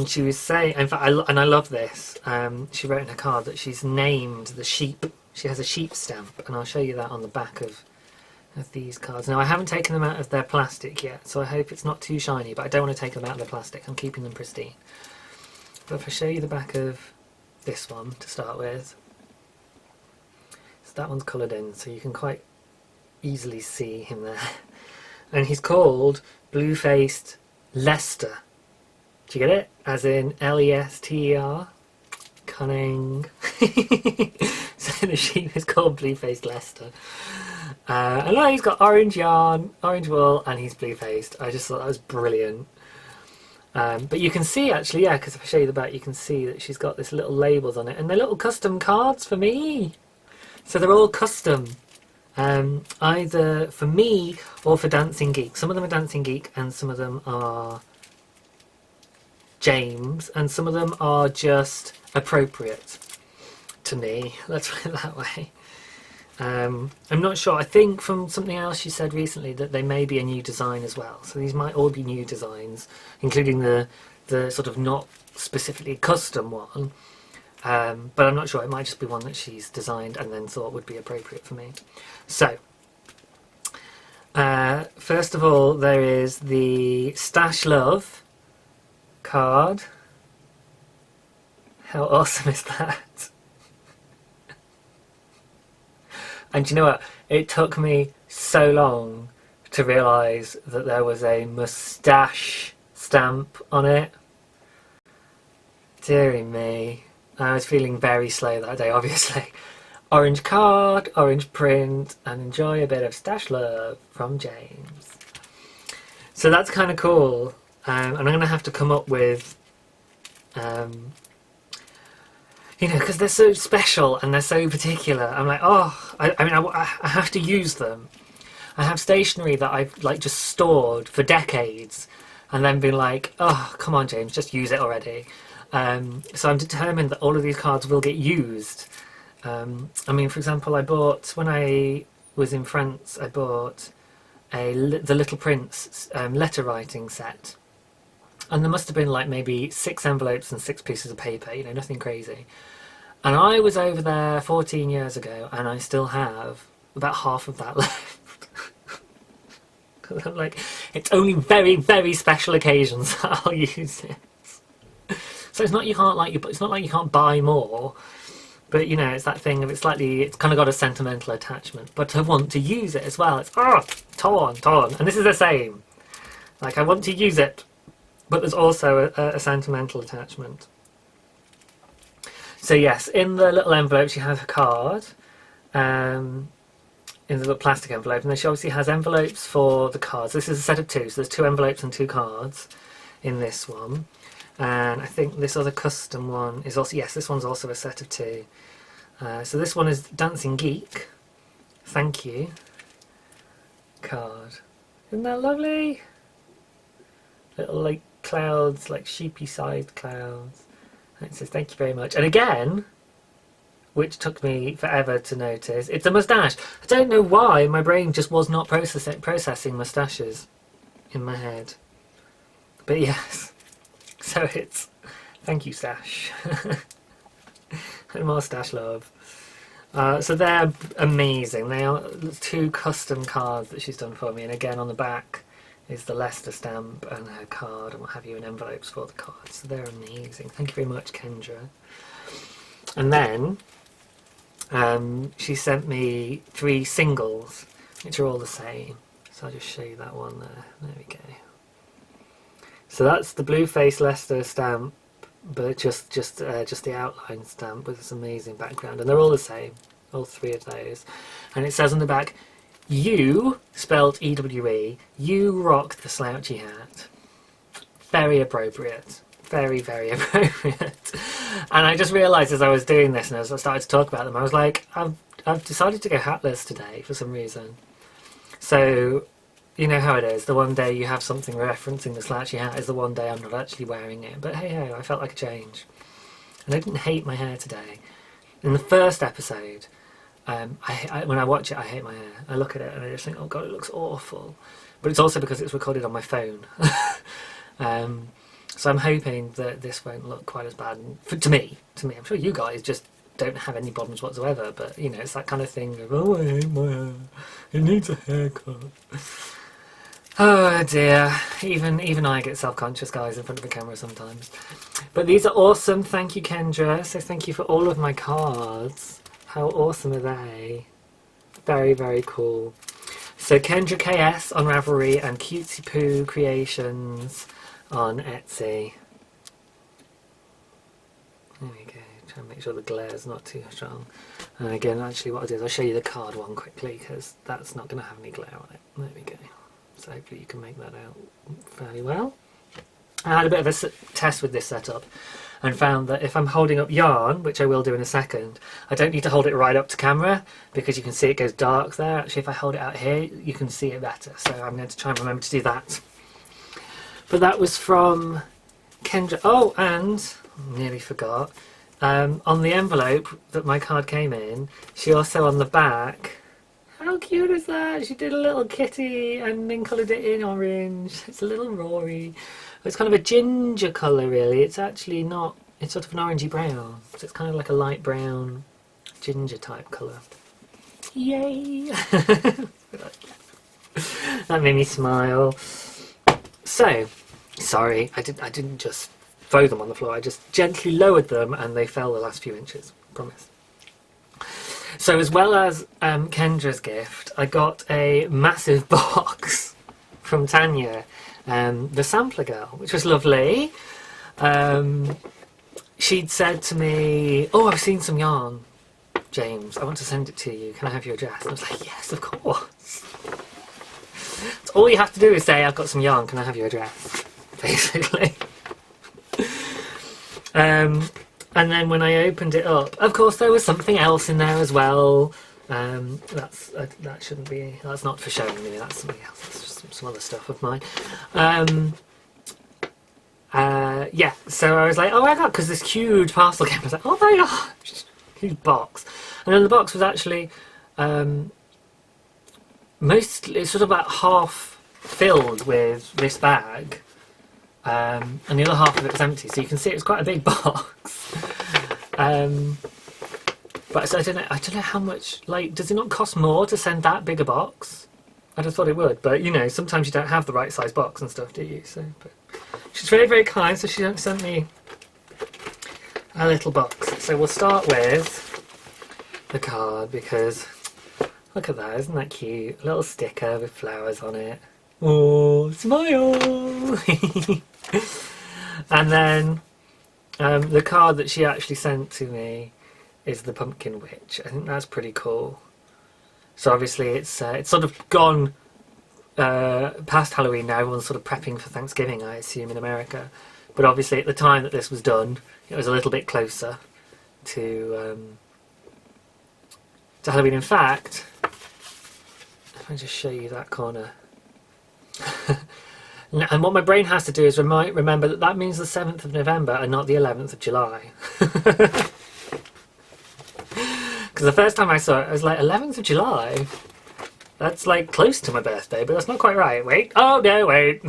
she was saying, in fact, I love this. She wrote in her card that she's named the sheep. She has a sheep stamp, and I'll show you that on the back of these cards. Now, I haven't taken them out of their plastic yet, so I hope it's not too shiny, but I don't want to take them out of their plastic. I'm keeping them pristine. But if I show you the back of this one to start with, so that one's coloured in, so you can quite easily see him there. And he's called Blue-Faced Lester. Do you get it? As in L-E-S-T-E-R. Cunning. So the sheep is called Blue-Faced Lester. And now he's got orange yarn, orange wool, and he's blue-faced. I just thought that was brilliant. But you can see actually, yeah, because if I show you the back, you can see that she's got this little labels on it, and they're little custom cards for me. So they're all custom, either for me or for DancingGeek. Some of them are DancingGeek, and some of them are James, and some of them are just appropriate to me. Let's put it that way. I'm not sure. I think from something else she said recently that they may be a new design as well. So these might all be new designs, including the sort of not specifically custom one. But I'm not sure. It might just be one that she's designed and then thought would be appropriate for me. So, first of all, there is the Stash Love card. How awesome is that? And do you know what? It took me so long to realise that there was a moustache stamp on it. Dearie me. I was feeling very slow that day, obviously. Orange card, orange print, and enjoy a bit of Stash Love from James. So that's kind of cool. And I'm going to have to come up with... you know, because they're so special and they're so particular. I'm like, oh, I have to use them. I have stationery that I've like just stored for decades and then been like, oh, come on, James, just use it already. So I'm determined that all of these cards will get used. I mean, for example, when I was in France, I bought the Little Prince letter writing set. And there must have been like maybe 6 envelopes and 6 pieces of paper, you know, nothing crazy. And I was over there 14 years ago and I still have about half of that left. Because I'm like, it's only very, very special occasions that I'll use it. So it's not it's not like you can't buy more, but you know, it's that thing of it's kind of got a sentimental attachment. But I want to use it as well. It's torn. And this is the same. Like, I want to use it, but there's also a sentimental attachment. So yes, in the little envelope she has a card, in the little plastic envelope, and then she obviously has envelopes for the cards. This is a set of 2, so there's 2 envelopes and 2 cards in this one. And I think this other custom one is also, yes, this one's also a set of 2. So this one is DancingGeek, thank you, card. Isn't that lovely? Little like clouds, like sheepy sized clouds. And it says thank you very much. And again, which took me forever to notice, it's a moustache. I don't know why my brain just was not processing moustaches in my head. But yes, so it's thank you, Stash. And more Stash Love. So they're amazing. They are 2 custom cards that she's done for me, and again on the back is the Leicester stamp and her card and what have you, and envelopes for the cards. So they're amazing. Thank you very much, Kendra. And then she sent me 3 singles, which are all the same. So I'll just show you that one there. There we go. So that's the Blueface Leicester stamp, but just the outline stamp with this amazing background, and they're all the same, all three of those. And it says on the back, "You," spelled E-W-E, "you rock the slouchy hat." Very appropriate. Very, very appropriate. And I just realised as I was doing this, and as I started to talk about them, I was like, I've decided to go hatless today for some reason. So, you know how it is. The one day you have something referencing the slouchy hat is the one day I'm not actually wearing it. But hey ho, I felt like a change. And I didn't hate my hair today. In the first episode, when I watch it, I hate my hair. I look at it and I just think, oh god, it looks awful. But it's also because it's recorded on my phone. So I'm hoping that this won't look quite as bad to me. I'm sure you guys just don't have any problems whatsoever, but you know, it's that kind of thing of, oh, I hate my hair, it needs a haircut. Oh dear, even I get self-conscious, guys, in front of a camera sometimes. But these are awesome, thank you Kendra, so thank you for all of my cards. How awesome are they? Very, very cool. So Kendra KS on Ravelry and Cutesy Poo Creations on Etsy. There we go, try and make sure the glare's not too strong. And again, actually what I'll do is I'll show you the card one quickly, because that's not going to have any glare on it. There we go. So hopefully you can make that out fairly well. I had a bit of a test with this setup and found that if I'm holding up yarn, which I will do in a second, I don't need to hold it right up to camera because you can see it goes dark there. Actually, if I hold it out here, you can see it better. So I'm going to try and remember to do that. But that was from Kendra. Oh, and nearly forgot. On the envelope that my card came in, she also on the back. How cute is that? She did a little kitty and then coloured it in orange. It's a little Rory. It's kind of a ginger colour really. It's actually not, it's sort of an orangey brown. So it's kind of like a light brown ginger type colour. Yay! That made me smile. So, sorry, I didn't just throw them on the floor. I just gently lowered them and they fell the last few inches. Promise. So as well as Kendra's gift, I got a massive box from Tanya, the sampler girl, which was lovely. She'd said to me, oh, I've seen some yarn, James, I want to send it to you, can I have your address? And I was like, yes, of course. So all you have to do is say, I've got some yarn, can I have your address? Basically. And then when I opened it up, of course there was something else in there as well. That shouldn't be, that's not for showing me, that's something else, that's just some other stuff of mine. Yeah, so I was like, oh my god, because this huge parcel came, I was like, oh my gosh, huge box. And then the box was actually, mostly, it's sort of about half filled with this bag. And the other half of it was empty, so you can see it was quite a big box. But so I don't know how much, like, does it not cost more to send that bigger box? I just thought it would, but you know, sometimes you don't have the right size box and stuff, do you? So, but she's very, very kind, so she sent me a little box. So we'll start with the card, because look at that, isn't that cute? A little sticker with flowers on it. Oh, smile! And then the card that she actually sent to me is the Pumpkin Witch. I think that's pretty cool. So obviously it's sort of gone past Halloween now. Everyone's sort of prepping for Thanksgiving, I assume, in America. But obviously at the time that this was done, it was a little bit closer to Halloween. In fact, if I just show you that corner. And what my brain has to do is remember that that means the 7th of November and not the 11th of July. Because the first time I saw it, I was like, 11th of July? That's like close to my birthday, but that's not quite right. Wait, oh no, wait.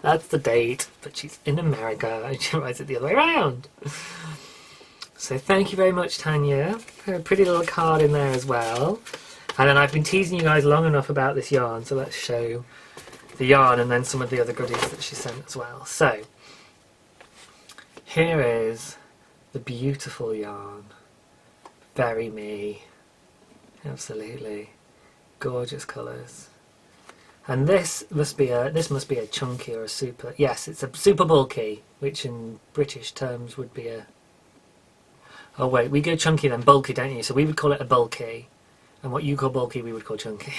That's the date, but she's in America and she writes it the other way around. So thank you very much, Tanya. A pretty little card in there as well. And then I've been teasing you guys long enough about this yarn, so let's show the yarn and then some of the other goodies that she sent as well. So, here is the beautiful yarn. Very me. Absolutely. Gorgeous colours. And this must be a chunky or a super. Yes, it's a super bulky, which in British terms would be a. Oh wait, we go chunky then bulky, don't you? So we would call it a bulky, and what you call bulky, we would call chunky.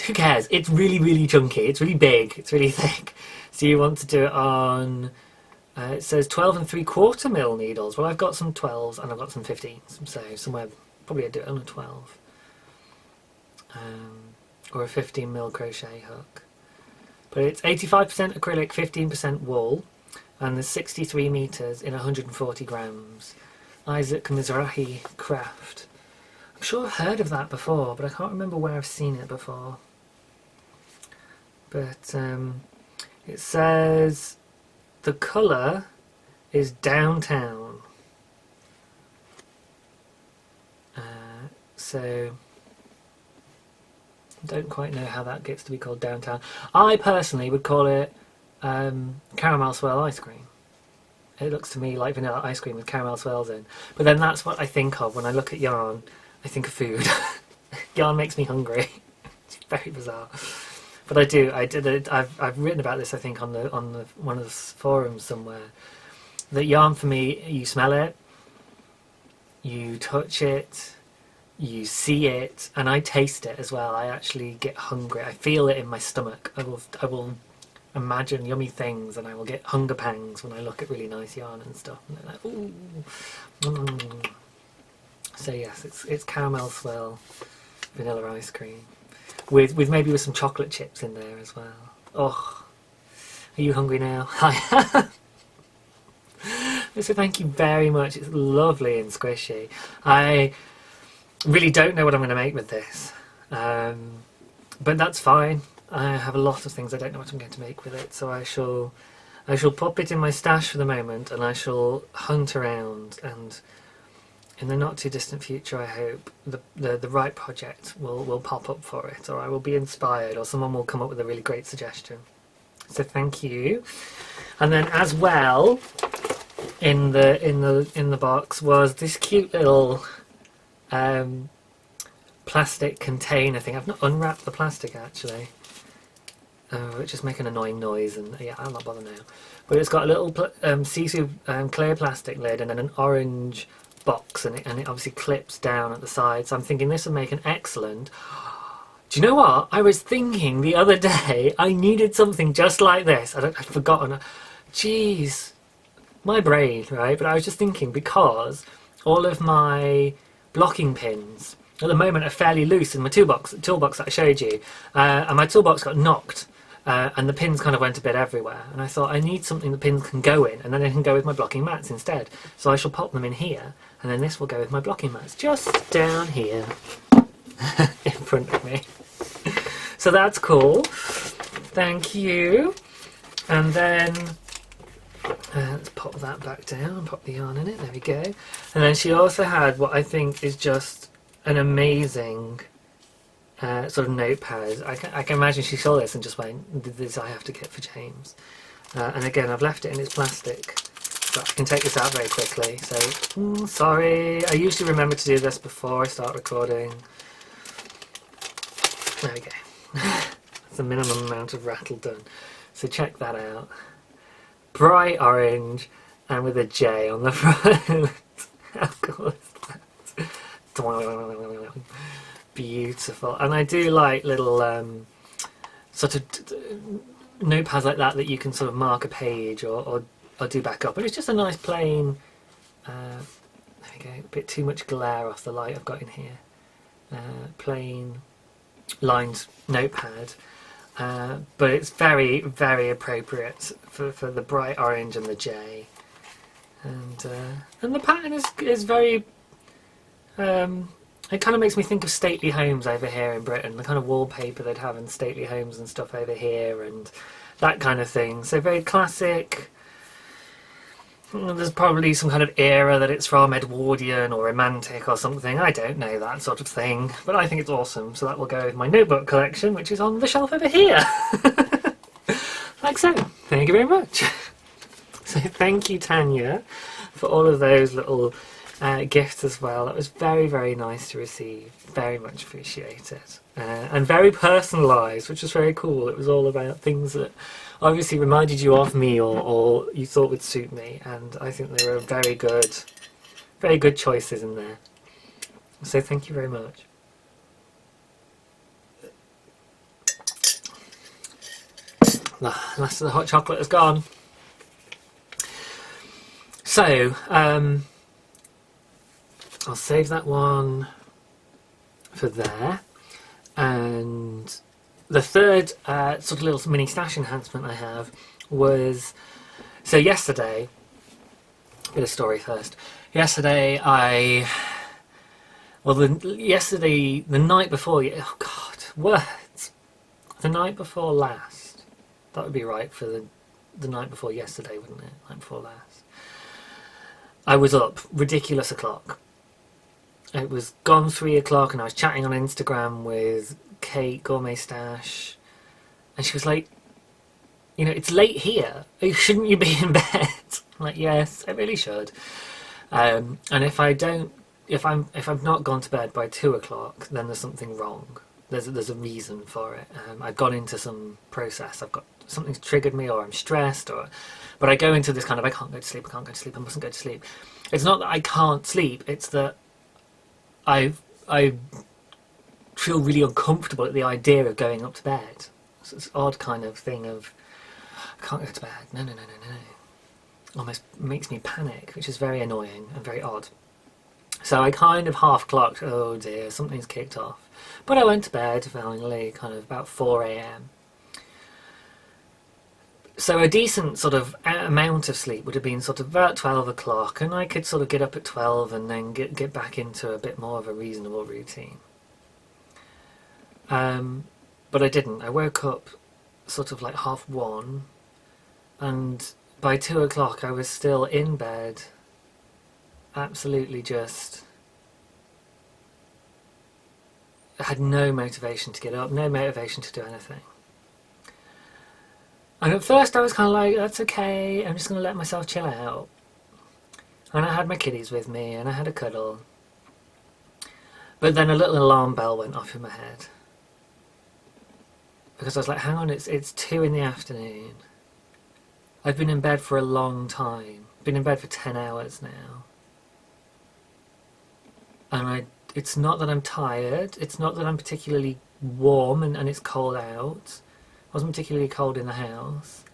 Who cares? It's really, really chunky. It's really big. It's really thick. So you want to do it on. It says 12 3/4 mil needles. Well, I've got some 12s and I've got some 15s. So somewhere probably I'd do it on a 12. Or a 15 mil crochet hook. But it's 85% acrylic, 15% wool, and there's 63 meters in 140 grams. Isaac Mizrahi craft. I'm sure I've heard of that before, but I can't remember where I've seen it before. But it says the colour is downtown. So don't quite know how that gets to be called downtown. I personally would call it caramel swirl ice cream. It looks to me like vanilla ice cream with caramel swirls in. But then that's what I think of when I look at yarn. I think of food. Yarn makes me hungry. It's very bizarre. But I've written about this, I think, on the one of the forums somewhere. That yarn for me, you smell it, you touch it, you see it, and I taste it as well. I actually get hungry. I feel it in my stomach. I will imagine yummy things, and I will get hunger pangs when I look at really nice yarn and stuff. And they're like, ooh. Mm. So yes, it's caramel swirl vanilla ice cream with maybe with some chocolate chips in there as well. Oh, are you hungry now? Hi. So thank you very much. It's lovely and squishy. I really don't know what I'm going to make with this, but that's fine. I have a lot of things I don't know what I'm going to make with it, so I shall pop it in my stash for the moment, and I shall hunt around, and in the not too distant future I hope the right project will pop up for it, or I will be inspired, or someone will come up with a really great suggestion. So thank you. And then as well in the box was this cute little plastic container thing. I've not unwrapped the plastic actually. It's just making an annoying noise, and yeah, I'll not bother now. But it's got a little see-through clear plastic lid, and then an orange box, and it obviously clips down at the side. So I'm thinking this would make an excellent. Do you know what? I was thinking the other day I needed something just like this. I'd forgotten. Jeez, my brain, right? But I was just thinking, because all of my blocking pins at the moment are fairly loose in my toolbox that I showed you, and my toolbox got knocked, and the pins kind of went a bit everywhere, and I thought I need something the pins can go in, and then they can go with my blocking mats instead. So I shall pop them in here, and then this will go with my blocking mats just down here in front of me. So that's cool. Thank you. And then let's pop that back down, pop the yarn in it, there we go. And then she also had what I think is just an amazing sort of notepad. I can imagine she saw this and just went, this I have to get for James. And again, I've left it in its plastic, but I can take this out very quickly. So, sorry, I usually remember to do this before I start recording. There we go. That's the minimum amount of rattle done. So check that out. Bright orange and with a J on the front. How cool is that? Beautiful. And I do like little sort of notepads like that you can sort of mark a page or do back up. But it's just a nice plain, there we go, a bit too much glare off the light I've got in here. Plain lined notepad. But it's very, very appropriate for the bright orange and the J, and the pattern is very. It kind of makes me think of stately homes over here in Britain, the kind of wallpaper they'd have in stately homes and stuff over here, and that kind of thing. So very classic. There's probably some kind of era that it's from, Edwardian or Romantic or something. I don't know, that sort of thing. But I think it's awesome. So that will go with my notebook collection, which is on the shelf over here. Like so. Thank you very much. So thank you, Tanya, for all of those little gift as well. That was very, very nice to receive. Very much appreciated. And very personalised, which was very cool. It was all about things that obviously reminded you of me or you thought would suit me. And I think there were very good choices in there. So thank you very much. The last of the hot chocolate is gone. So, I'll save that one for there. And the third sort of little mini stash enhancement I have was, so yesterday, bit of story first. Yesterday the night before, oh God, words. The night before last. That would be right for the night before yesterday, wouldn't it? Night before last. I was up ridiculous o'clock. It was gone 3 o'clock and I was chatting on Instagram with Kate, Gourmet Stash, and she was like, you know, it's late here. Shouldn't you be in bed? I'm like, yes, I really should. And if I've not gone to bed by 2 o'clock, then there's something wrong. There's a reason for it. I've gone into some process. Something's triggered me, or I'm stressed, but I go into this kind of, I can't go to sleep, I mustn't go to sleep. It's not that I can't sleep, it's that I feel really uncomfortable at the idea of going up to bed. It's this odd kind of thing of, I can't go to bed, no. Almost makes me panic, which is very annoying and very odd. So I kind of half clocked, oh dear, something's kicked off. But I went to bed finally, kind of about 4 AM. So a decent sort of amount of sleep would have been sort of about 12 o'clock, and I could sort of get up at 12 and then get back into a bit more of a reasonable routine. But I didn't. I woke up sort of like 1:30, and by 2 o'clock I was still in bed, absolutely just... I had no motivation to get up, no motivation to do anything. And at first I was kind of like, that's okay, I'm just going to let myself chill out. And I had my kiddies with me, and I had a cuddle. But then a little alarm bell went off in my head. Because I was like, hang on, it's 2 in the afternoon. I've been in bed for a long time. Been in bed for 10 hours now. And it's not that I'm tired, it's not that I'm particularly warm and it's cold out. It wasn't particularly cold in the house,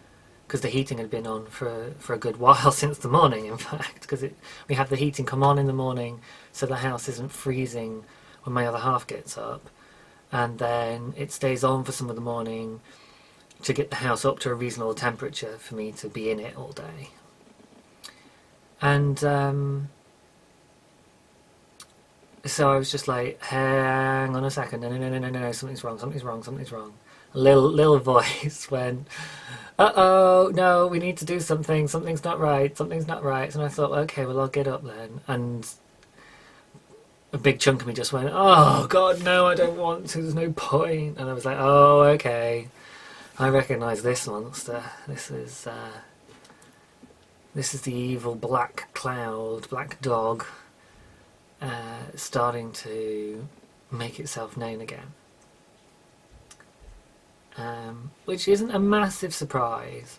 because the heating had been on for a good while, since the morning in fact, because we have the heating come on in the morning so the house isn't freezing when my other half gets up, and then it stays on for some of the morning to get the house up to a reasonable temperature for me to be in it all day. And so I was just like, hang on a second, no, something's wrong. A little voice went, uh-oh, no, we need to do something, something's not right. And I thought, okay, well, I'll get up then. And a big chunk of me just went, oh, God, no, I don't want to, there's no point. And I was like, oh, okay, I recognise this monster. This is the evil black cloud, black dog, starting to make itself known again. Which isn't a massive surprise,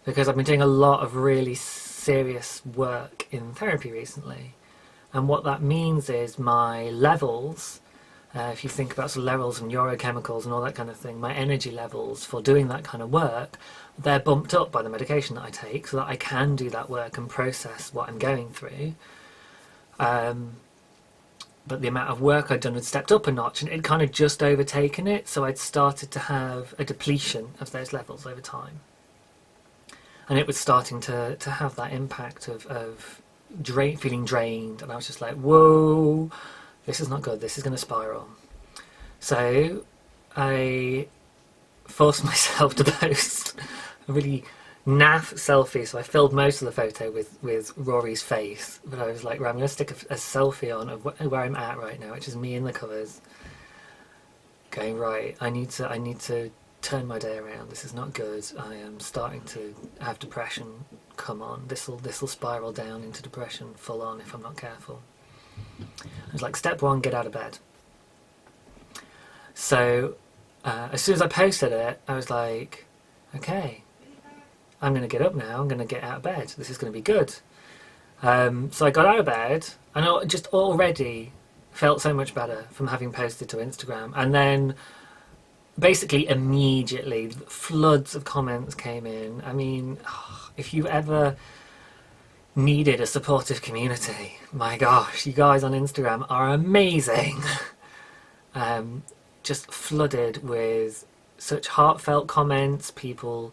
because I've been doing a lot of really serious work in therapy recently, and what that means is my levels, if you think about sort of levels and neurochemicals and all that kind of thing, my energy levels for doing that kind of work, they're bumped up by the medication that I take so that I can do that work and process what I'm going through. But the amount of work I'd done had stepped up a notch, and it had kind of just overtaken it, so I'd started to have a depletion of those levels over time. And it was starting to have that impact of feeling drained, and I was just like, whoa, this is not good, this is going to spiral. So I forced myself to post a really naff selfie, so I filled most of the photo with Rory's face, but I was like, right, I'm going to stick a selfie on of where I'm at right now, which is me in the covers, going, right, I need to turn my day around. This is not good. I am starting to have depression come on. This'll spiral down into depression full on if I'm not careful. I was like, step one, get out of bed. So as soon as I posted it, I was like, okay, I'm going to get up now. I'm going to get out of bed. This is going to be good. So I got out of bed, and I just already felt so much better from having posted to Instagram. And then basically immediately floods of comments came in. I mean, if you ever needed a supportive community, my gosh, you guys on Instagram are amazing. Just flooded with such heartfelt comments, people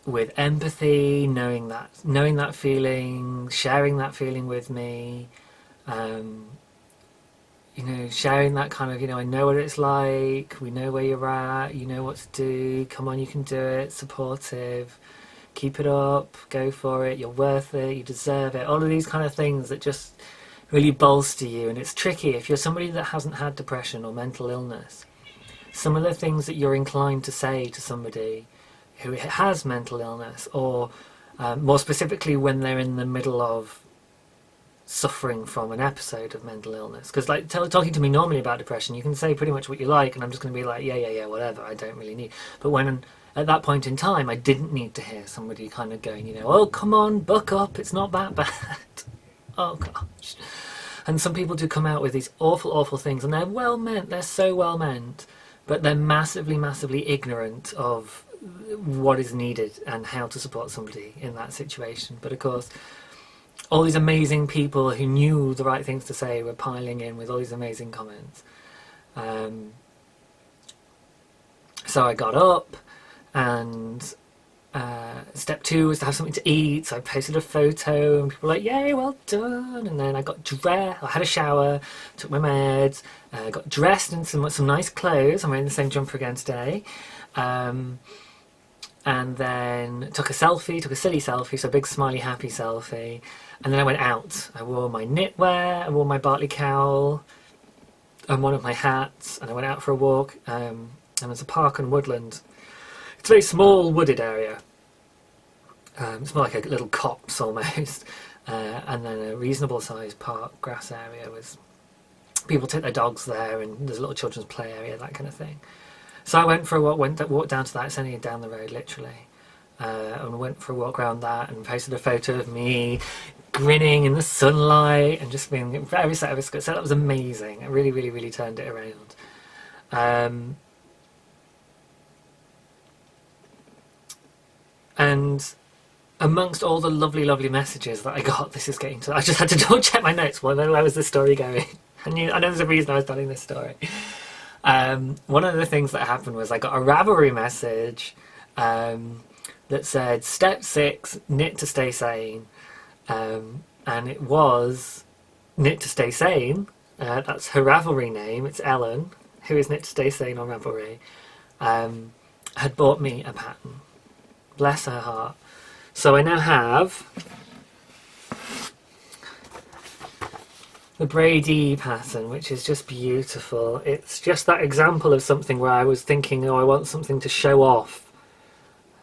with empathy, knowing that feeling, sharing that feeling with me, you know, sharing that kind of, you know, I know what it's like, we know where you're at, you know what to do, come on, you can do it, supportive, keep it up, go for it, you're worth it, you deserve it, all of these kind of things that just really bolster you. And it's tricky if you're somebody that hasn't had depression or mental illness. Some of the things that you're inclined to say to somebody who has mental illness, or more specifically when they're in the middle of suffering from an episode of mental illness, because like talking to me normally about depression, you can say pretty much what you like and I'm just going to be like, yeah, whatever, I don't really need. But when at that point in time I didn't need to hear somebody kind of going, you know, oh come on, buck up, it's not that bad. Oh gosh. And some people do come out with these awful things, and they're well meant, they're so well meant, but they're massively ignorant of what is needed and how to support somebody in that situation. But of course, all these amazing people who knew the right things to say were piling in with all these amazing comments. So I got up, and step two was to have something to eat, so I posted a photo and people were like, yay, well done. And then I got dressed, I had a shower, took my meds, got dressed in some nice clothes. I'm wearing the same jumper again today. And then took a silly selfie, so a big smiley happy selfie. And then I went out. I wore my knitwear, I wore my Bartley cowl and one of my hats, and I went out for a walk. And there's a park and woodland. It's a very small wooded area. It's more like a little copse almost. And then a reasonable sized park grass area with people take their dogs there, and there's a little children's play area, that kind of thing. So I went for a walk, walked down to that, it's only down the road literally, and went for a walk around that and posted a photo of me grinning in the sunlight and just being very satisfied. So that was amazing. It really turned it around. And amongst all the lovely messages that I got, this is getting to, I just had to double check my notes. Where was the story going? I know there's a reason I was telling this story. One of the things that happened was I got a Ravelry message that said, step 6, knit to stay sane. And it was Knit to Stay Sane. That's her Ravelry name. It's Ellen, who is Knit to Stay Sane on Ravelry, had bought me a pattern. Bless her heart. So I now have the Brady pattern, which is just beautiful. It's just that example of something where I was thinking, oh, I want something to show off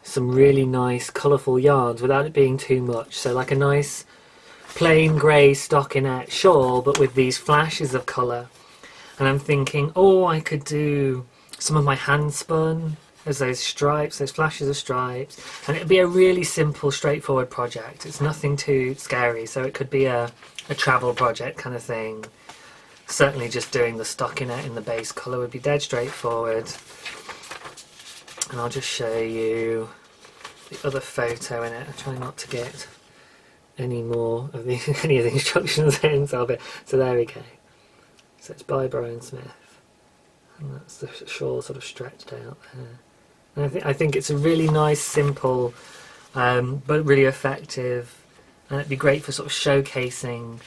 some really nice colourful yarns without it being too much. So like a nice plain grey stockinette shawl, but with these flashes of colour. And I'm thinking, oh, I could do some of my hand spun as those stripes, those flashes of stripes, and it'd be a really simple, straightforward project. It's nothing too scary, so it could be a travel project kind of thing. Certainly just doing the stockinette in the base colour would be dead straightforward. And I'll just show you the other photo in it. I try not to get any more of any of the instructions in, so there we go. So it's by Brian Smith, and that's the shawl sort of stretched out there. And I think it's a really nice, simple, but really effective, and it'd be great for sort of showcasing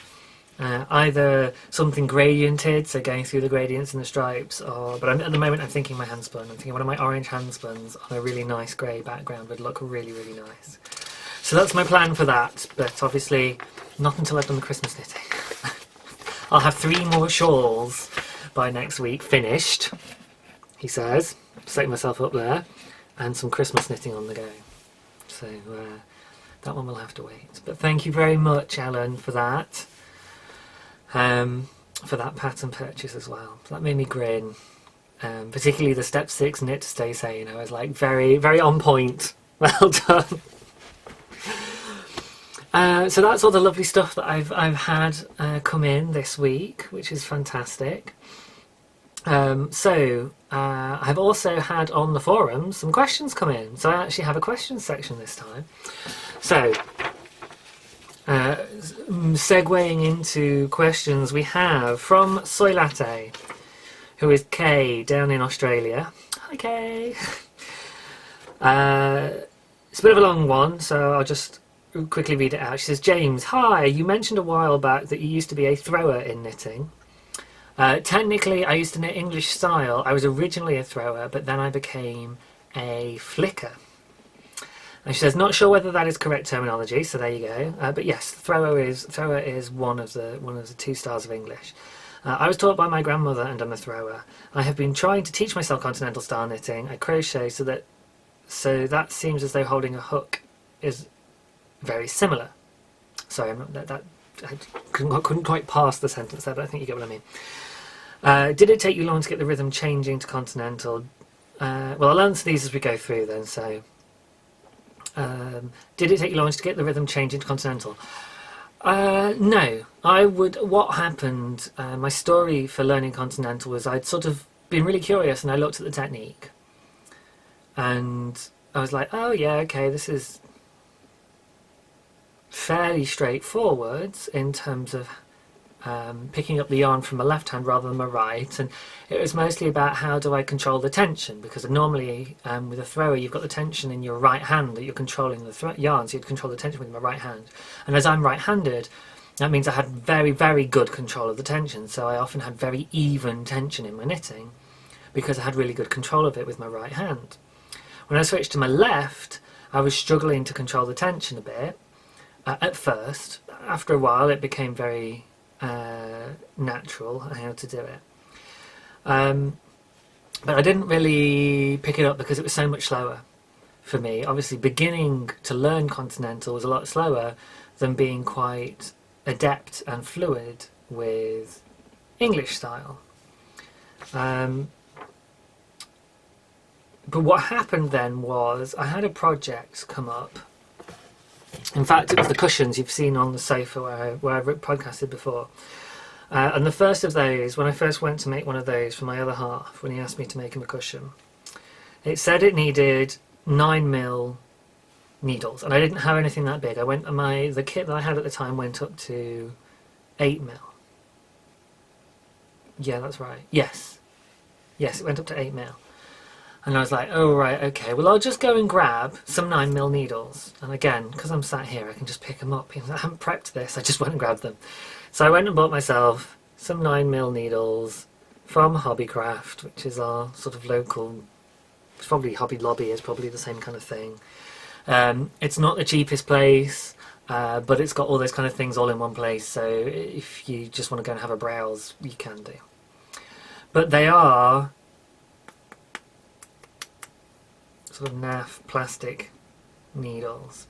either something gradiented, so going through the gradients and the stripes, but at the moment I'm thinking my handspun. I'm thinking one of my orange handspuns on a really nice grey background would look really nice. So that's my plan for that, but obviously not until I've done the Christmas knitting. I'll have 3 more shawls by next week finished, he says. setting myself up there, and some Christmas knitting on the go. So that one will have to wait. But thank you very much, Ellen, for that. For that pattern purchase as well. So that made me grin. Particularly the step 6 knit to stay sane. I was like very, very on point. Well done. So that's all the lovely stuff that I've had come in this week, which is fantastic. I've also had on the forums some questions come in. So I actually have a questions section this time. So, segueing into questions, we have from Soy Latte, who is Kay down in Australia. Hi, Kay. It's a bit of a long one, so I'll just quickly read it out. She says, James, hi, you mentioned a while back that you used to be a thrower in knitting. Technically, I used to knit English style. I was originally a thrower, but then I became a flicker. And she says, not sure whether that is correct terminology, so there you go. But yes, thrower is one of the 2 styles of English. I was taught by my grandmother and I'm a thrower. I have been trying to teach myself continental style knitting. I crochet so that seems as though holding a hook is very similar. Sorry, I couldn't quite pass the sentence there, but I think you get what I mean. Did it take you long to get the rhythm changing to continental? Well, I'll answer these as we go through then. So, did it take you long to get the rhythm changing to continental? No. What happened, my story for learning continental was I'd sort of been really curious and I looked at the technique. And I was like, oh yeah, okay, this is fairly straightforward in terms of picking up the yarn from my left hand rather than my right, and it was mostly about how do I control the tension, because normally with a thrower you've got the tension in your right hand that you're controlling the yarn, so you'd control the tension with my right hand, and as I'm right-handed that means I had very, very good control of the tension, so I often had very even tension in my knitting because I had really good control of it with my right hand. When I switched to my left I was struggling to control the tension a bit. At first, after a while it became very natural how to do it. But I didn't really pick it up because it was so much slower for me. Obviously beginning to learn continental was a lot slower than being quite adept and fluid with English style. But what happened then was I had a project come up. In fact, it was the cushions you've seen on the sofa where I've podcasted before. And the first of those, when I first went to make one of those for my other half, when he asked me to make him a cushion, it said it needed 9mm needles, and I didn't have anything that big. The kit that I had at the time went up to 8mm. Yeah, that's right. Yes, it went up to 8mm. And I was like, oh right, okay, well I'll just go and grab some 9mm needles. And again, because I'm sat here, I can just pick them up. I haven't prepped this, I just went and grabbed them. So I went and bought myself some 9mm needles from Hobbycraft, which is our sort of local, it's probably Hobby Lobby is probably the same kind of thing. It's not the cheapest place, but it's got all those kind of things all in one place, so if you just want to go and have a browse, you can do. But they are sort of naff plastic needles,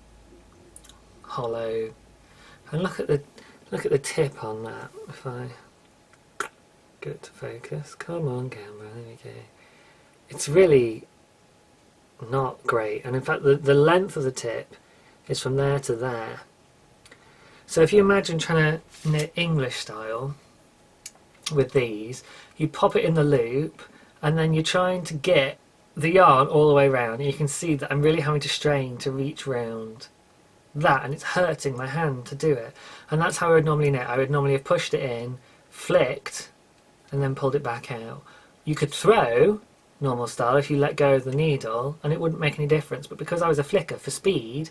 hollow, and look at the tip on that. If I get it to focus, come on camera, there we go. It's really not great, and in fact the length of the tip is from there to there. So if you imagine trying to knit English style with these, you pop it in the loop and then you're trying to get the yarn all the way around, and you can see that I'm really having to strain to reach round that, and it's hurting my hand to do it. And that's how I would normally knit. I would normally have pushed it in, flicked, and then pulled it back out. You could throw normal style if you let go of the needle and it wouldn't make any difference, but because I was a flicker for speed,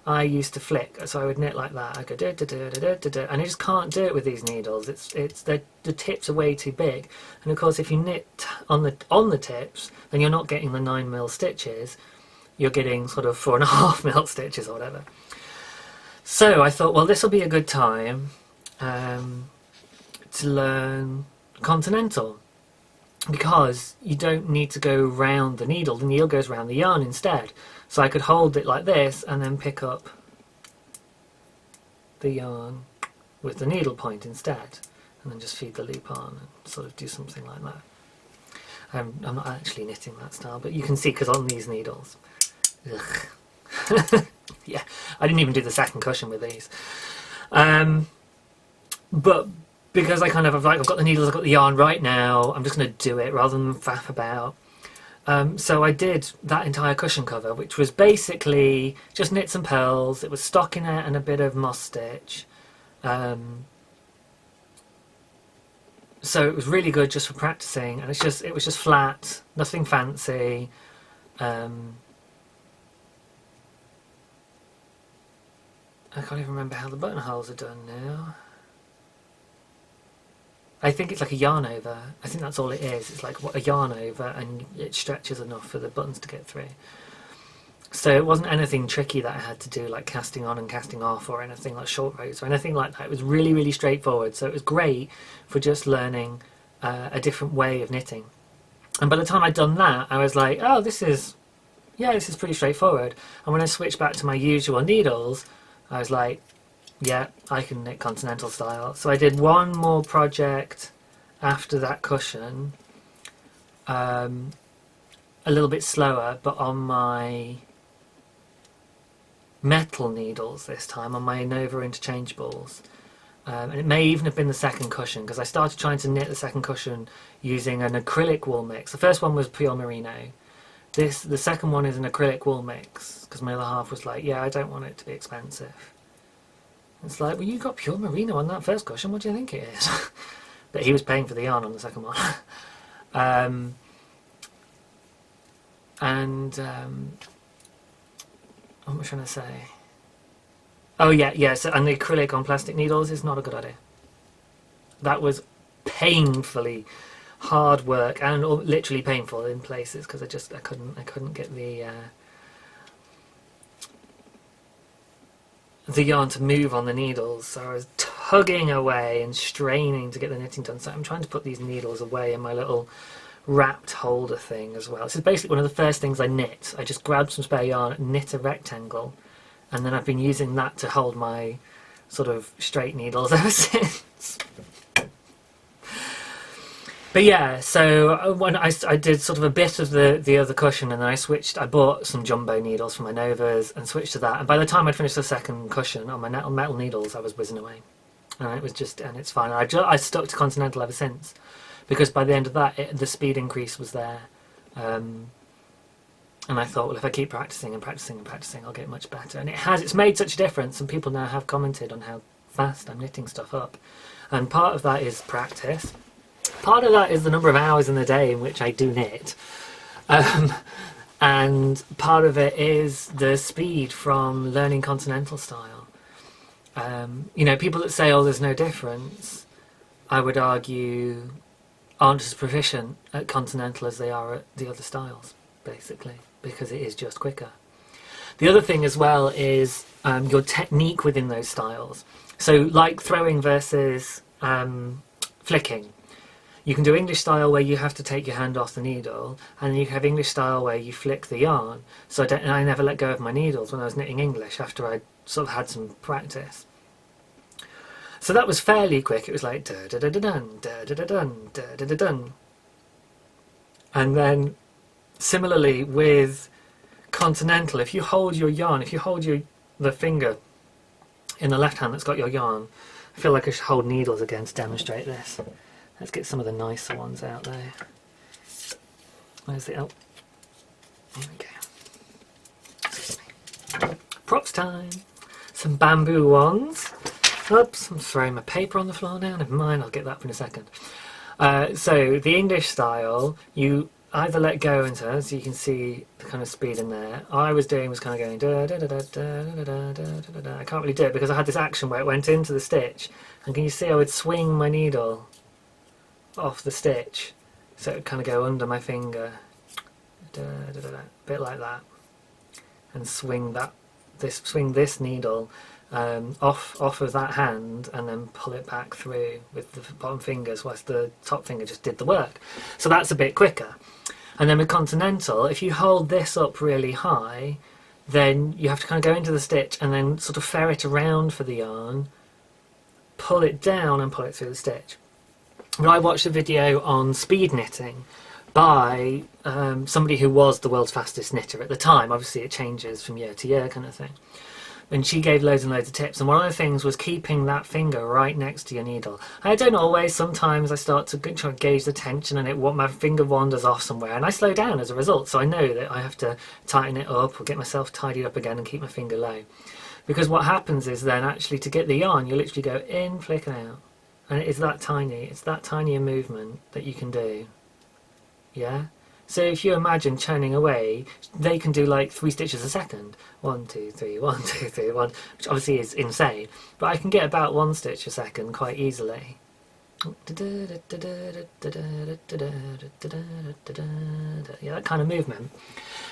I used to flick, so I would knit like that. I go da da da da da da, and I just can't do it with these needles. The tips are way too big, and of course if you knit on the tips, then you're not getting the 9mm stitches. You're getting sort of 4.5mm stitches or whatever. So I thought, well, this will be a good time to learn continental. because you don't need to go round the needle goes round the yarn instead. So I could hold it like this and then pick up the yarn with the needle point instead, and then just feed the loop on and sort of do something like that. I'm not actually knitting that style, but you can see, because on these needles, yeah, I didn't even do the second cushion with these. But because I kind of like, I've got the needles, I've got the yarn right now, I'm just going to do it rather than faff about. So I did that entire cushion cover, which was basically just knits and pearls. It was stockinette and a bit of moss stitch. So it was really good just for practicing, and it was just flat, nothing fancy. I can't even remember how the buttonholes are done now. I think it's like a yarn over. I think that's all it is. It's like a yarn over, and it stretches enough for the buttons to get through. So it wasn't anything tricky that I had to do, like casting on and casting off or anything like short rows or anything like that. It was really, really straightforward. So it was great for just learning a different way of knitting. And by the time I'd done that, I was like, oh, this is pretty straightforward. And when I switched back to my usual needles, I was like, yeah, I can knit continental style. So I did one more project after that cushion, a little bit slower, but on my metal needles this time, on my Nova interchangeables. And it may even have been the second cushion, because I started trying to knit the second cushion using an acrylic wool mix. The first one was pure merino. The second one is an acrylic wool mix, because my other half was like, yeah, I don't want it to be expensive. It's like, well, you got pure merino on that first cushion, what do you think it is? But he was paying for the yarn on the second one. What was I trying to say? Oh yeah, so, and the acrylic on plastic needles is not a good idea. That was painfully hard work, and literally painful in places, because I couldn't get the yarn to move on the needles, so I was tugging away and straining to get the knitting done. So I'm trying to put these needles away in my little wrapped holder thing as well. This is basically one of the first things I knit. I just grabbed some spare yarn, knit a rectangle, and then I've been using that to hold my sort of straight needles ever since. But yeah, so when I did sort of a bit of the other cushion, and then I bought some jumbo needles for my Novas and switched to that. And by the time I'd finished the second cushion on my metal needles, I was whizzing away. And it's fine. I stuck to Continental ever since, because by the end of that, the speed increase was there. And I thought, well, if I keep practicing and practicing and practicing, I'll get much better. And it's made such a difference, and people now have commented on how fast I'm knitting stuff up. And part of that is practice. Part of that is the number of hours in the day in which I do knit. And part of it is the speed from learning continental style. You know, people that say, oh, there's no difference, I would argue aren't as proficient at continental as they are at the other styles, basically, because it is just quicker. The other thing as well is your technique within those styles. So like throwing versus flicking. You can do English style where you have to take your hand off the needle, and then you have English style where you flick the yarn. So I never let go of my needles when I was knitting English after I sort of had some practice. So that was fairly quick. It was like da da da da dun, da da da dun, da da da dun. And then similarly with continental, if you hold your yarn, if you hold the finger in the left hand that's got your yarn, I feel like I should hold needles again to demonstrate this. Let's get some of the nicer ones out there. Where's the... oh, here we go. Excuse me. Props time. Some bamboo ones. Oops, I'm throwing my paper on the floor now. Never mind, I'll get that in a second. So the English style, you either let go and turn, so you can see the kind of speed in there. All I was doing was kind of going da da da da da da da da da da. I can't really do it because I had this action where it went into the stitch, and can you see I would swing my needle off the stitch, so it would kind of go under my finger, da, da, da, da, a bit like that, and swing this needle off of that hand and then pull it back through with the bottom fingers whilst the top finger just did the work. So that's a bit quicker. And then with continental, if you hold this up really high, then you have to kind of go into the stitch and then sort of ferret around for the yarn, pull it down and pull it through the stitch. But I watched a video on speed knitting by somebody who was the world's fastest knitter at the time. Obviously it changes from year to year kind of thing. And she gave loads and loads of tips, and one of the things was keeping that finger right next to your needle. I don't always, sometimes I start to try to gauge the tension and my finger wanders off somewhere and I slow down as a result, so I know that I have to tighten it up or get myself tidied up again and keep my finger low. Because what happens is then actually to get the yarn you literally go in, flick and out, and it's that tiny a movement that you can do. Yeah? So if you imagine churning away, they can do like 3 stitches a second. 1, 2, 3, 1, 2, 3, 1, which obviously is insane. But I can get about 1 stitch a second quite easily. Yeah, that kind of movement.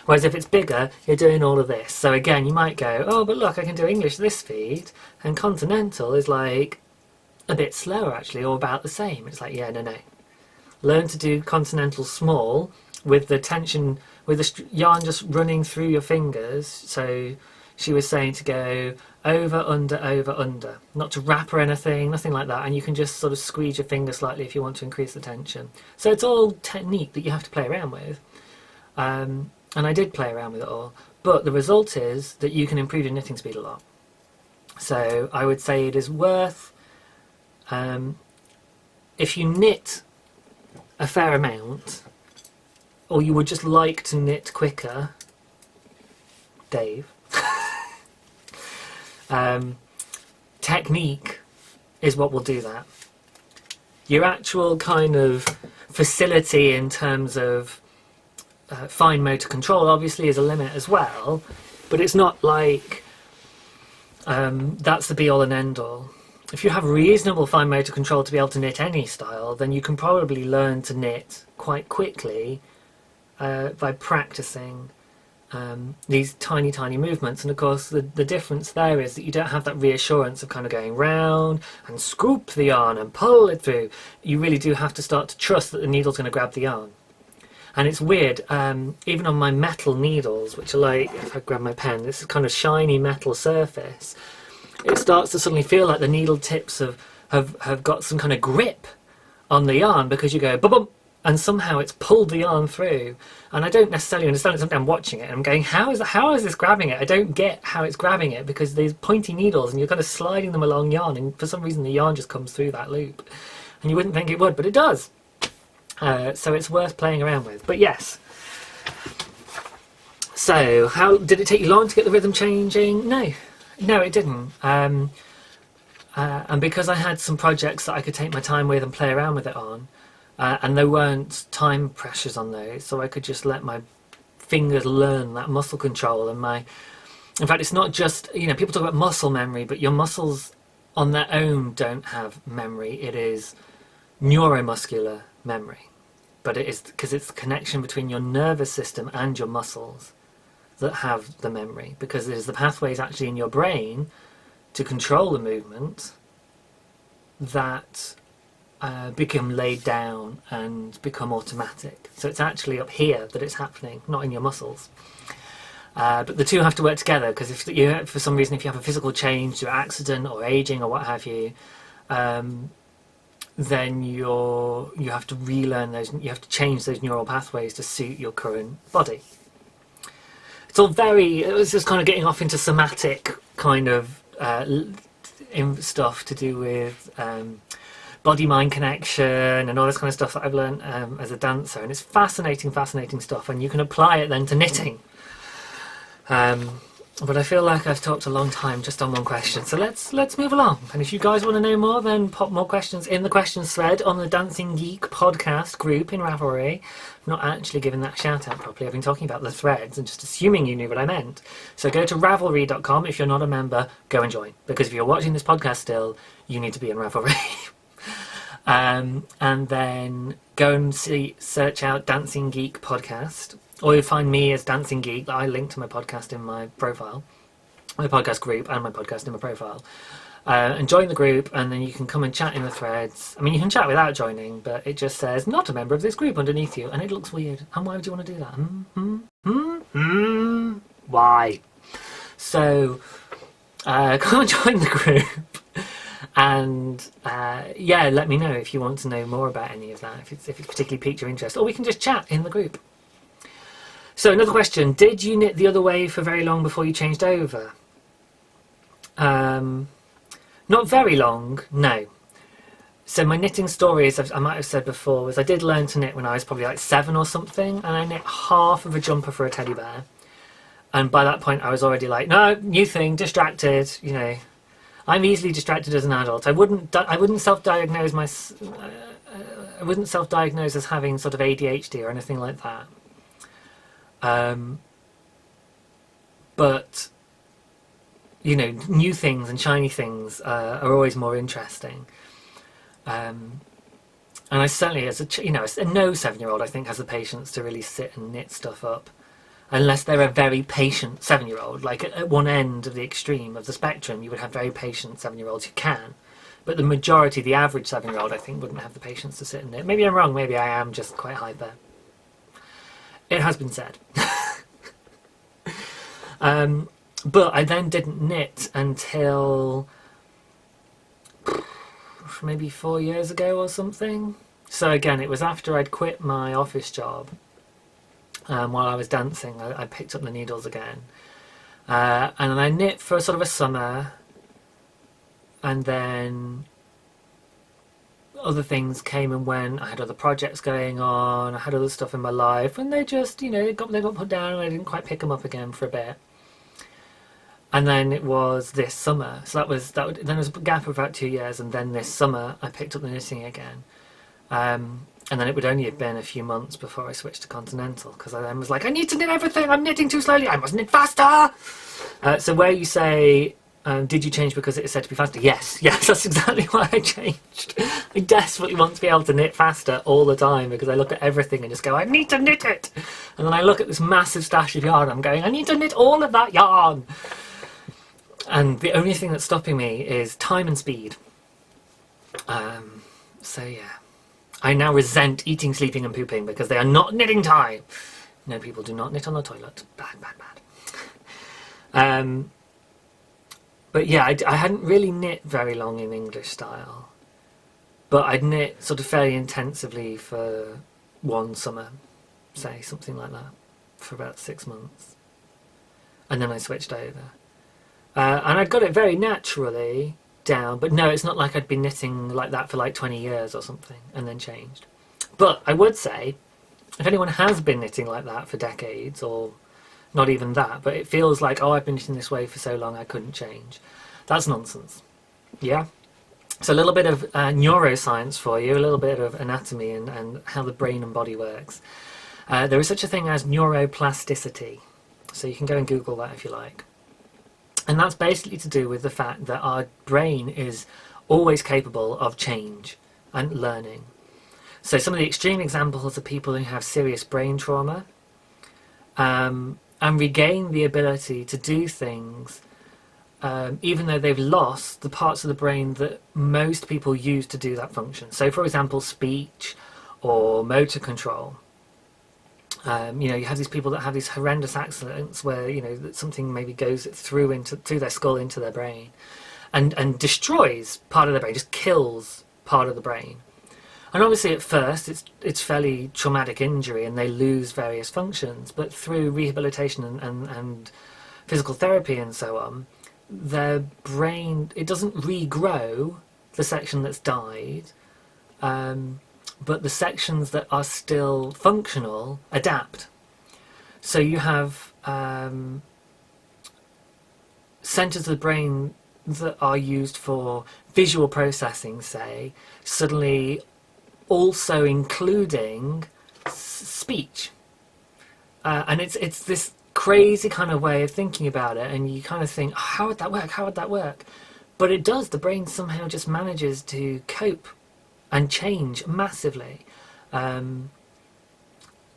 Whereas if it's bigger, you're doing all of this. So again, you might go, oh, but look, I can do English this speed, and continental is like a bit slower actually, or about the same. It's like, yeah, no. Learn to do continental small, with the tension, with the yarn just running through your fingers. So she was saying to go over, under, not to wrap or anything, nothing like that, and you can just sort of squeeze your finger slightly if you want to increase the tension. So it's all technique that you have to play around with, and I did play around with it all, but the result is that you can improve your knitting speed a lot. So I would say it is worth, if you knit a fair amount, or you would just like to knit quicker, Dave, technique is what will do that. Your actual kind of facility in terms of fine motor control obviously is a limit as well, but it's not like that's the be all and end all. If you have reasonable fine motor control to be able to knit any style, then you can probably learn to knit quite quickly by practicing these tiny movements. And of course the difference there is that you don't have that reassurance of kind of going round and scoop the yarn and pull it through. You really do have to start to trust that the needle's going to grab the yarn. And it's weird, even on my metal needles, which are like, if I grab my pen, this is kind of shiny metal surface, it starts to suddenly feel like the needle tips have got some kind of grip on the yarn, because you go bum, and somehow it's pulled the yarn through. And I don't necessarily understand it. Sometimes I'm watching it and I'm going, how is this grabbing it? I don't get how it's grabbing it, because there's pointy needles and you're kind of sliding them along yarn, and for some reason the yarn just comes through that loop. And you wouldn't think it would, but it does. So it's worth playing around with. But yes. So how did it take you long to get the rhythm changing? No, it didn't. And because I had some projects that I could take my time with and play around with it on, and there weren't time pressures on those, so I could just let my fingers learn that muscle control. And in fact, it's not just, people talk about muscle memory, but your muscles on their own don't have memory. It is neuromuscular memory, but it is because it's the connection between your nervous system and your muscles that have the memory, because it is the pathways actually in your brain to control the movement that become laid down and become automatic. So it's actually up here that it's happening, not in your muscles. But the two have to work together, because if you, for some reason, if you have a physical change due to accident or aging or what have you, then you have to relearn those. You have to change those neural pathways to suit your current body. It's all it was just kind of getting off into somatic kind of stuff to do with body-mind connection and all this kind of stuff that I've learned as a dancer, and it's fascinating stuff, and you can apply it then to knitting. But I feel like I've talked a long time just on one question, so let's move along. And if you guys want to know more, then pop more questions in the questions thread on the Dancing Geek podcast group in Ravelry. I'm not actually giving that shout out properly. I've been talking about the threads and just assuming you knew what I meant. So go to Ravelry.com. If you're not a member, go and join, because if you're watching this podcast still, you need to be in Ravelry. And then go and search out Dancing Geek podcast, or you'll find me as Dancing Geek. I link to my podcast in my profile. my podcast group and my podcast in my profile. And join the group, and then you can come and chat in the threads. I mean, you can chat without joining, but it just says, not a member of this group underneath you, and it looks weird. And why would you want to do that? Why? So, come and join the group, and yeah, let me know if you want to know more about any of that, if it's particularly piqued your interest, or we can just chat in the group. So, another question, did you knit the other way for very long before you changed over? Not very long, no. So my knitting story, as I might have said before, was I did learn to knit when I was probably like 7 or something, and I knit half of a jumper for a teddy bear. And by that point I was already like, no, new thing, distracted, you know. I'm easily distracted as an adult. I wouldn't self-diagnose I wouldn't self-diagnose as having sort of ADHD or anything like that. But you know, new things and shiny things are always more interesting. And I certainly, as no 7-year-old, I think, has the patience to really sit and knit stuff up, unless they're a very patient 7-year-old. Like at one end of the extreme of the spectrum, you would have very patient 7-year-olds who can. But the majority, the average 7-year-old, I think, wouldn't have the patience to sit and knit. Maybe I'm wrong. Maybe I am just quite hyper. It has been said. But I then didn't knit until maybe 4 years ago or something. So again, it was after I'd quit my office job. While I was dancing, I picked up the needles again. And then I knit for sort of a summer. And then other things came and went. I had other projects going on. I had other stuff in my life. And they just, you know, they got put down and I didn't quite pick them up again for a bit. And then it was this summer, so then there was a gap of about 2 years, and then this summer I picked up the knitting again. And then it would only have been a few months before I switched to continental, because I then was like, I need to knit everything, I'm knitting too slowly, I must knit faster! So where you say, did you change because it is said to be faster? Yes, that's exactly why I changed. I desperately want to be able to knit faster all the time, because I look at everything and just go, I need to knit it! And then I look at this massive stash of yarn, I'm going, I need to knit all of that yarn! And the only thing that's stopping me is time and speed. So yeah. I now resent eating, sleeping and pooping because they are not knitting time. No, people do not knit on the toilet. Bad, bad, bad. But yeah, I hadn't really knit very long in English style. But I'd knit sort of fairly intensively for one summer, say, something like that, for about 6 months. And then I switched over. And I'd got it very naturally down, but no, it's not like I'd been knitting like that for like 20 years or something and then changed. But I would say, if anyone has been knitting like that for decades, or not even that, but it feels like, oh, I've been knitting this way for so long I couldn't change, that's nonsense. Yeah? So a little bit of neuroscience for you, a little bit of anatomy and how the brain and body works. There is such a thing as neuroplasticity, so you can go and Google that if you like. And that's basically to do with the fact that our brain is always capable of change and learning. So some of the extreme examples are people who have serious brain trauma and regain the ability to do things even though they've lost the parts of the brain that most people use to do that function. So for example, speech or motor control. You know, you have these people that have these horrendous accidents where, you know, that something maybe goes through their skull into their brain and destroys part of their brain, just kills part of the brain. And obviously at first it's fairly traumatic injury and they lose various functions, but through rehabilitation and physical therapy and so on, their brain, it doesn't regrow the section that's died, but the sections that are still functional adapt. So you have centres of the brain that are used for visual processing, say, suddenly also including speech. And it's this crazy kind of way of thinking about it, and you kind of think, oh, how would that work? How would that work? But it does. The brain somehow just manages to cope and change massively. And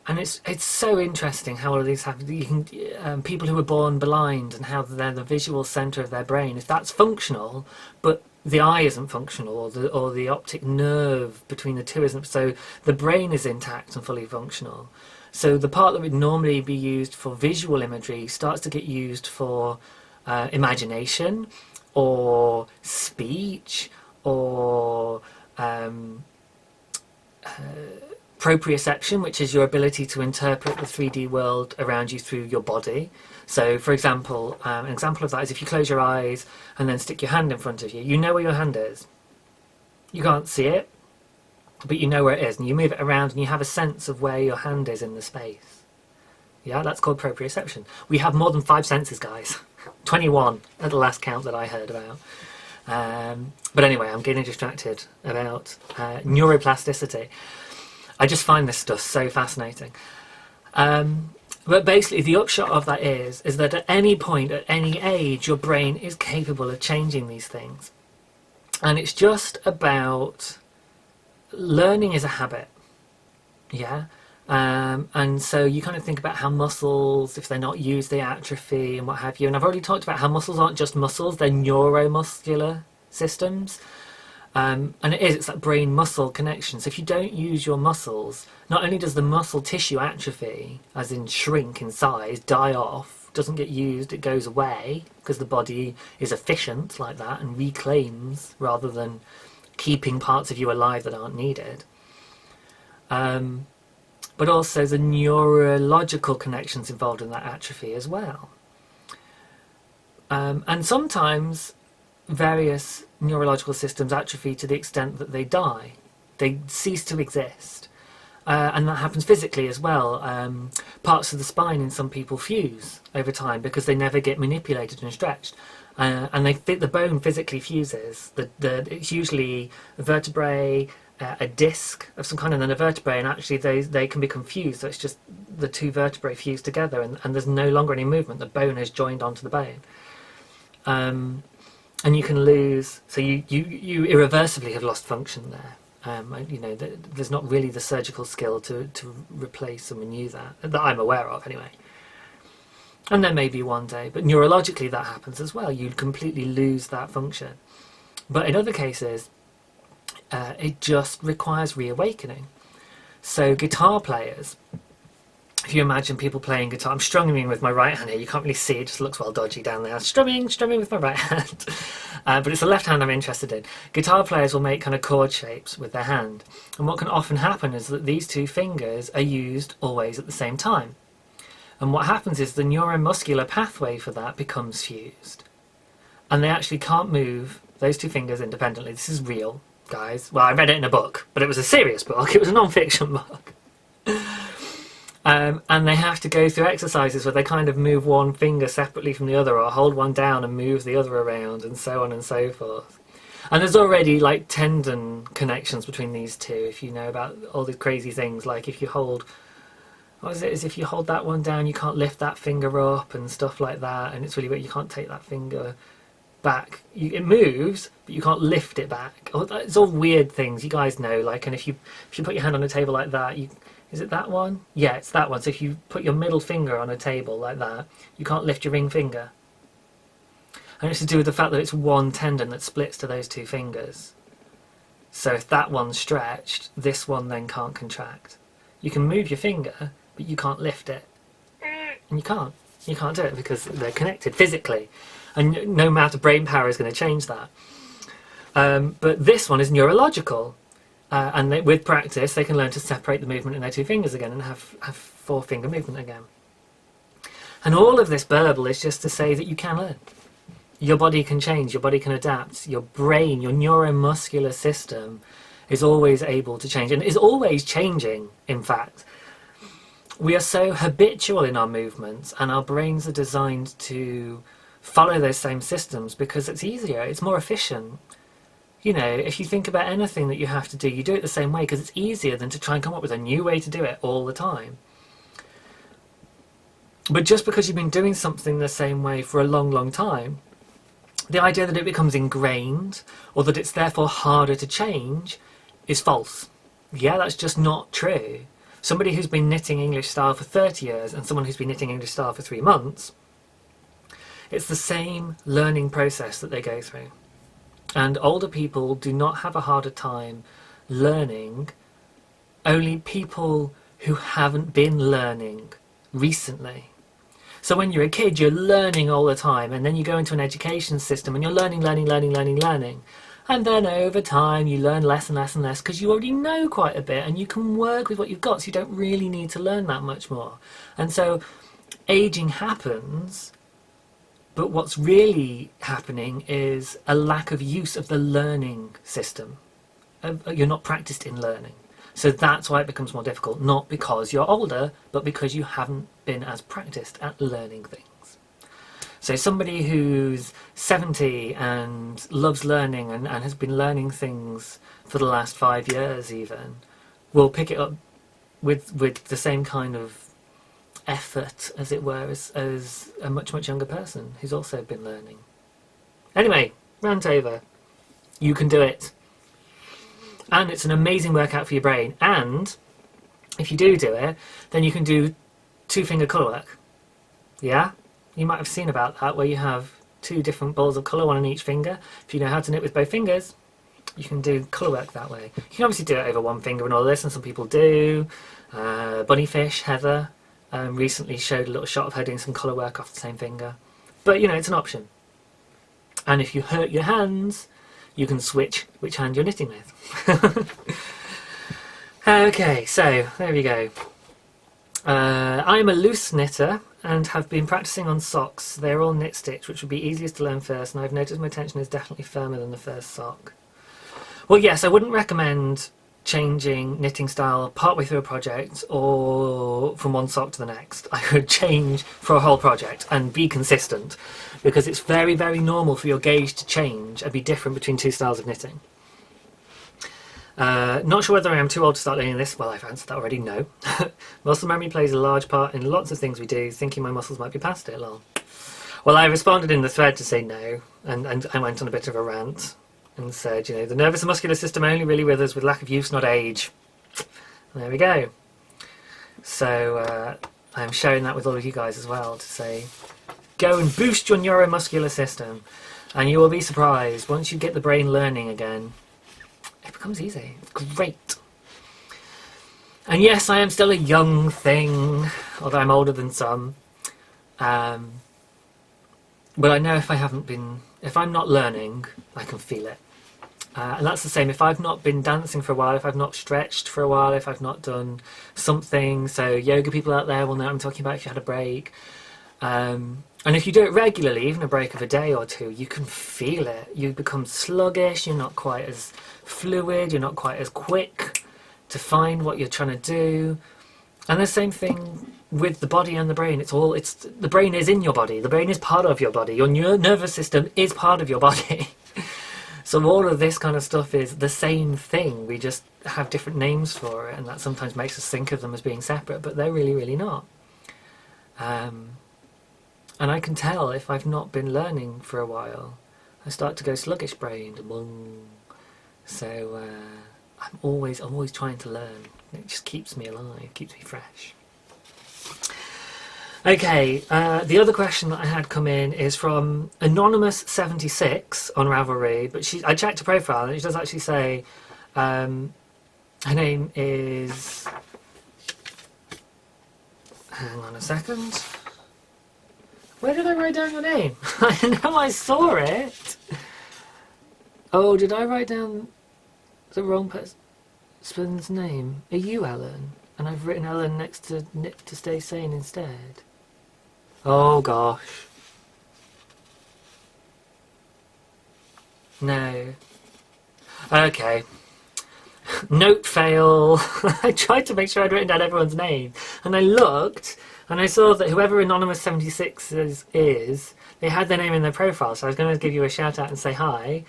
And it's so interesting how all of these happen. You can people who are born blind and how they're the visual centre of their brain. If that's functional, but the eye isn't functional, or the optic nerve between the two isn't, so the brain is intact and fully functional. So the part that would normally be used for visual imagery starts to get used for imagination, or speech, or proprioception, which is your ability to interpret the 3D world around you through your body. So, for example, an example of that is if you close your eyes and then stick your hand in front of you, you know where your hand is. You can't see it, but you know where it is, and you move it around and you have a sense of where your hand is in the space. Yeah, that's called proprioception. We have more than 5 senses, guys. 21 at the last count that I heard about. But anyway, I'm getting distracted about neuroplasticity. I just find this stuff so fascinating. But basically the upshot of that is that at any point, at any age, your brain is capable of changing these things. And it's just about learning is a habit. Yeah? And so you kind of think about how muscles, if they're not used, they atrophy and what have you. And I've already talked about how muscles aren't just muscles, they're neuromuscular systems. And it's that brain-muscle connection. So if you don't use your muscles, not only does the muscle tissue atrophy, as in shrink in size, die off, doesn't get used, it goes away, because the body is efficient like that and reclaims rather than keeping parts of you alive that aren't needed. But also the neurological connections involved in that atrophy as well. And sometimes various neurological systems atrophy to the extent that they die. They cease to exist. And that happens physically as well. Parts of the spine in some people fuse over time because they never get manipulated and stretched. And the bone physically fuses. It's usually a vertebrae, a disc of some kind, and then a vertebrae, and actually they can be confused. So it's just the two vertebrae fused together, and there's no longer any movement. The bone is joined onto the bone. And you can lose, so you irreversibly have lost function there. You know, there's not really the surgical skill to replace and renew that I'm aware of anyway. And there may be one day, but neurologically that happens as well. You completely lose that function. But in other cases, it just requires reawakening. So guitar players, if you imagine people playing guitar, I'm strumming with my right hand here, you can't really see, it just looks well dodgy down there. Strumming with my right hand. But it's the left hand I'm interested in. Guitar players will make kind of chord shapes with their hand. And what can often happen is that these two fingers are used always at the same time. And what happens is the neuromuscular pathway for that becomes fused. And they actually can't move those two fingers independently. This is real, guys. Well, I read it in a book, but it was a serious book. It was a non-fiction book. And they have to go through exercises where they kind of move one finger separately from the other, or hold one down and move the other around, and so on and so forth. And there's already like tendon connections between these two, if you know about all these crazy things, like if you hold, what is it, is if you hold that one down you can't lift that finger up and stuff like that, and it's really weird, you can't take that finger back. It moves, but you can't lift it back. It's all weird things, you guys know, like, and if you put your hand on a table like that, is it that one? Yeah, it's that one. So if you put your middle finger on a table like that, you can't lift your ring finger. And it's to do with the fact that it's one tendon that splits to those two fingers. So if that one's stretched, this one then can't contract. You can move your finger, but you can't lift it. And you can't. You can't do it because they're connected physically. And no amount of brain power is going to change that. But this one is neurological. And with practice, they can learn to separate the movement in their two fingers again and have four-finger movement again. And all of this burble is just to say that you can learn. Your body can change, your body can adapt, your brain, your neuromuscular system is always able to change, and is always changing, in fact. We are so habitual in our movements, and our brains are designed to follow those same systems because it's easier, it's more efficient. You know, if you think about anything that you have to do, you do it the same way because it's easier than to try and come up with a new way to do it all the time. But just because you've been doing something the same way for a long, long time, the idea that it becomes ingrained or that it's therefore harder to change is false. Yeah, that's just not true. somebody who's been knitting English style for 30 years and someone who's been knitting English style for 3 months, it's the same learning process that they go through. And older people do not have a harder time learning, only people who haven't been learning recently. So when you're a kid, you're learning all the time, and then you go into an education system and you're learning. And then over time you learn less and less and less because you already know quite a bit and you can work with what you've got, so you don't really need to learn that much more. And so aging happens, but what's really happening is a lack of use of the learning system. You're not practiced in learning. So that's why it becomes more difficult, not because you're older, but because you haven't been as practiced at learning things. So somebody who's 70 and loves learning and has been learning things for the last 5 years even, will pick it up with the same kind of effort, as it were, as a much, much younger person who's also been learning. Anyway, rant over. You can do it. And it's an amazing workout for your brain. And if you do it, then you can do 2-finger colour work. Yeah? You might have seen about that, where you have 2 different balls of colour, one on each finger. If you know how to knit with both fingers, you can do colour work that way. You can obviously do it over 1 finger and all this, and some people do. Bunnyfish, Heather, recently showed a little shot of her doing some colour work off the same finger. But, you know, it's an option. And if you hurt your hands, you can switch which hand you're knitting with. Okay, so there we go. I'm a loose knitter and have been practicing on socks. They're all knit stitch, which would be easiest to learn first, and I've noticed my tension is definitely firmer than the first sock. Well, yes, I wouldn't recommend changing knitting style partway through a project or from one sock to the next. I would change for a whole project and be consistent, because it's very, very normal for your gauge to change and be different between 2 styles of knitting. Not sure whether I am too old to start learning this. Well, I've answered that already, no. Muscle memory plays a large part in lots of things we do, thinking my muscles might be past it, lol. Well, I responded in the thread to say no, and I went on a bit of a rant and said, you know, the nervous and muscular system only really withers with lack of use, not age. And there we go. So I'm sharing that with all of you guys as well, to say, go and boost your neuromuscular system, and you will be surprised once you get the brain learning again. It becomes easy. It's great. And yes, I am still a young thing, although I'm older than some. But I know if I'm not learning, I can feel it. And that's the same if I've not been dancing for a while, if I've not stretched for a while, if I've not done something. So yoga people out there will know what I'm talking about if you had a break. And if you do it regularly, even a break of a day or 2, you can feel it. You become sluggish, you're not quite as fluid, you're not quite as quick to find what you're trying to do. And the same thing with the body and the brain. The brain is in your body. The brain is part of your body. Your nervous system is part of your body. So all of this kind of stuff is the same thing. We just have different names for it, and that sometimes makes us think of them as being separate, but they're really, really not. And I can tell if I've not been learning for a while. I start to go sluggish-brained. So I'm always trying to learn. It just keeps me alive, keeps me fresh. Okay, the other question that I had come in is from Anonymous76 on Ravelry, but I checked her profile and it does actually say her name is... Hang on a second. Where did I write down your name? I know I saw it. Oh, did I write down the wrong person's name? Are you Ellen? And I've written Ellen next to Knit to Stay Sane instead. Oh gosh. No. Okay. Note fail. I tried to make sure I'd written down everyone's name, and I looked and I saw that whoever Anonymous76 is, they had their name in their profile, so I was going to give you a shout out and say hi,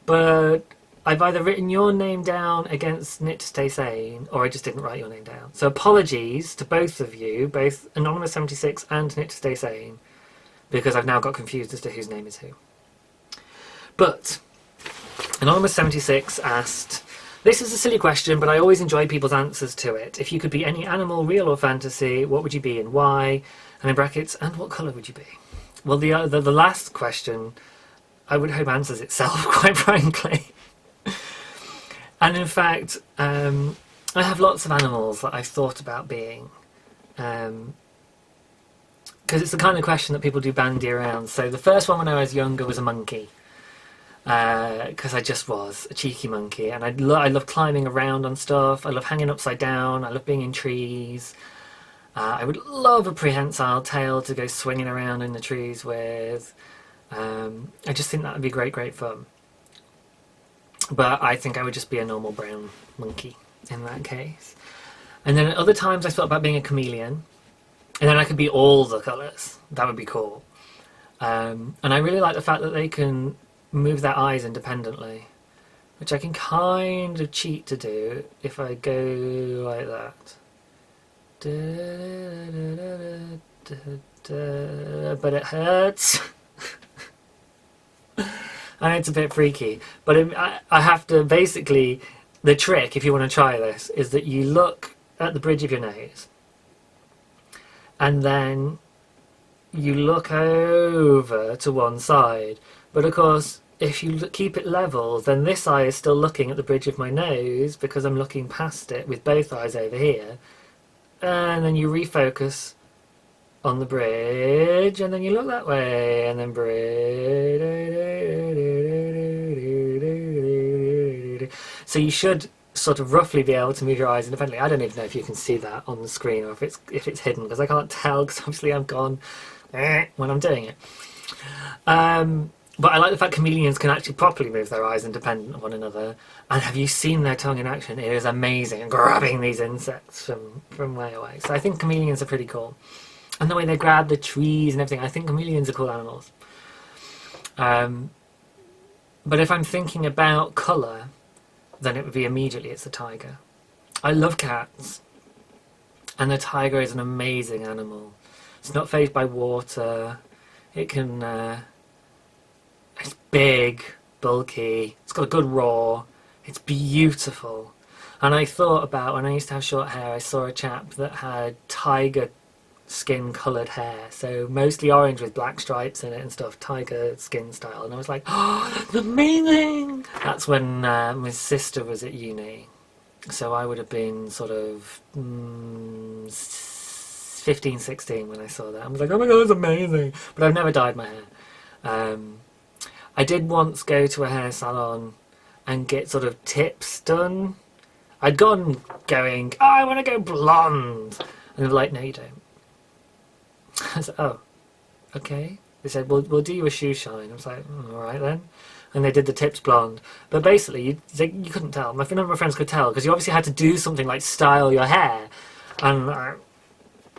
but I've either written your name down against Knit to Stay Sane, or I just didn't write your name down. So apologies to both of you, both Anonymous76 and Knit to Stay Sane, because I've now got confused as to whose name is who. But Anonymous76 asked, This is a silly question, but I always enjoy people's answers to it. If you could be any animal, real or fantasy, what would you be and why? And in brackets, and what colour would you be? Well, the last question, I would hope answers itself, quite frankly. And in fact, I have lots of animals that I've thought about being. Because it's the kind of question that people do bandy around. So the first one when I was younger was a monkey. Because I just was a cheeky monkey, and I love climbing around on stuff. I love hanging upside down. I love being in trees. I would love a prehensile tail to go swinging around in the trees with. I just think that would be great fun. But I think I would just be a normal brown monkey in that case. And then at other times I thought about being a chameleon, and then I could be all the colours. That would be cool. And I really like the fact that they can move their eyes independently, which I can kind of cheat to do if I go like that. But it hurts. And it's a bit freaky. But I have to, basically, the trick, if you want to try this, is that you look at the bridge of your nose, and then you look over to one side. But of course, if you keep it level, then this eye is still looking at the bridge of my nose because I'm looking past it with both eyes over here. And then you refocus on the bridge, and then you look that way, and then bridge. So you should sort of roughly be able to move your eyes independently. I don't even know if you can see that on the screen, or if it's hidden, because I can't tell, because obviously I'm gone when I'm doing it. But I like the fact chameleons can actually properly move their eyes independent of one another. And have you seen their tongue in action? It is amazing, grabbing these insects from way away. So I think chameleons are pretty cool. And the way they grab the trees and everything, I think chameleons are cool animals. But if I'm thinking about colour, then it would be immediately it's the tiger. I love cats. And the tiger is an amazing animal. It's not fazed by water. It can... it's big, bulky, it's got a good roar, it's beautiful. And I thought about, when I used to have short hair, I saw a chap that had tiger skin coloured hair, so mostly orange with black stripes in it and stuff, tiger skin style, and I was like, oh, that's amazing! That's when my sister was at uni, so I would have been sort of 15, 16 when I saw that. I was like, oh my god, that's amazing! But I've never dyed my hair. I did once go to a hair salon and get sort of tips done. I'd gone going, oh, I want to go blonde. And they were like, no, you don't. I was like, oh, okay. They said, we'll do you a shoe shine. I was like, all right then. And they did the tips blonde. But basically, you couldn't tell. None of my friends could tell, because you obviously had to do something like style your hair. And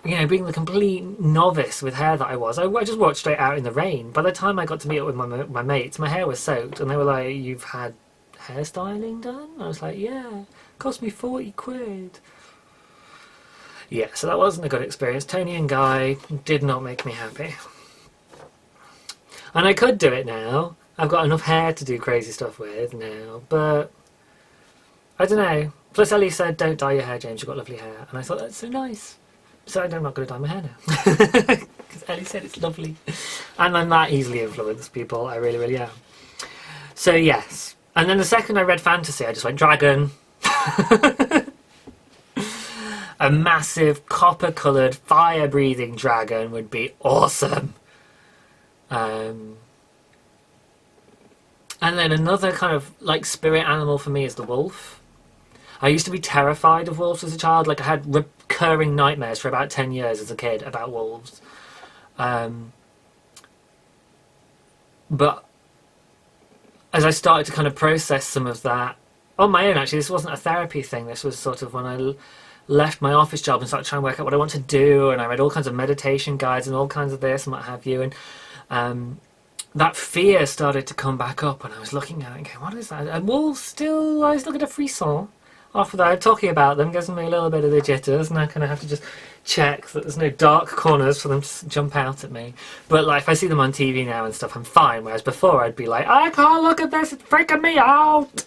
you know, being the complete novice with hair that I was, I just walked straight out in the rain. By the time I got to meet up with my mates, my hair was soaked, and they were like, you've had hairstyling done? I was like, yeah, it cost me 40 quid. Yeah, so that wasn't a good experience. Tony and Guy did not make me happy. And I could do it now. I've got enough hair to do crazy stuff with now, but I don't know. Plus Ellie said, don't dye your hair, James, you've got lovely hair. And I thought, that's so nice. So I'm not going to dye my hair now. Because Ellie said it's lovely. And I'm that easily influenced, people. I really, really am. So yes. And then the second I read fantasy, I just went dragon. A massive copper-coloured, fire-breathing dragon would be awesome. And then another kind of like spirit animal for me is the wolf. I used to be terrified of wolves as a child. Like, I had recurring nightmares for about 10 years as a kid about wolves. But as I started to kind of process some of that on my own, actually, this wasn't a therapy thing. This was sort of when I left my office job and started trying to work out what I want to do, and I read all kinds of meditation guides and all kinds of this and what have you, and that fear started to come back up, and I was looking at it and going, what is that? And wolves still, I was looking at a frisson. After that, talking about them gives me a little bit of the jitters, and I kind of have to just check that there's no dark corners for them to jump out at me. But like, if I see them on TV now and stuff, I'm fine. Whereas before, I'd be like, I can't look at this; it's freaking me out.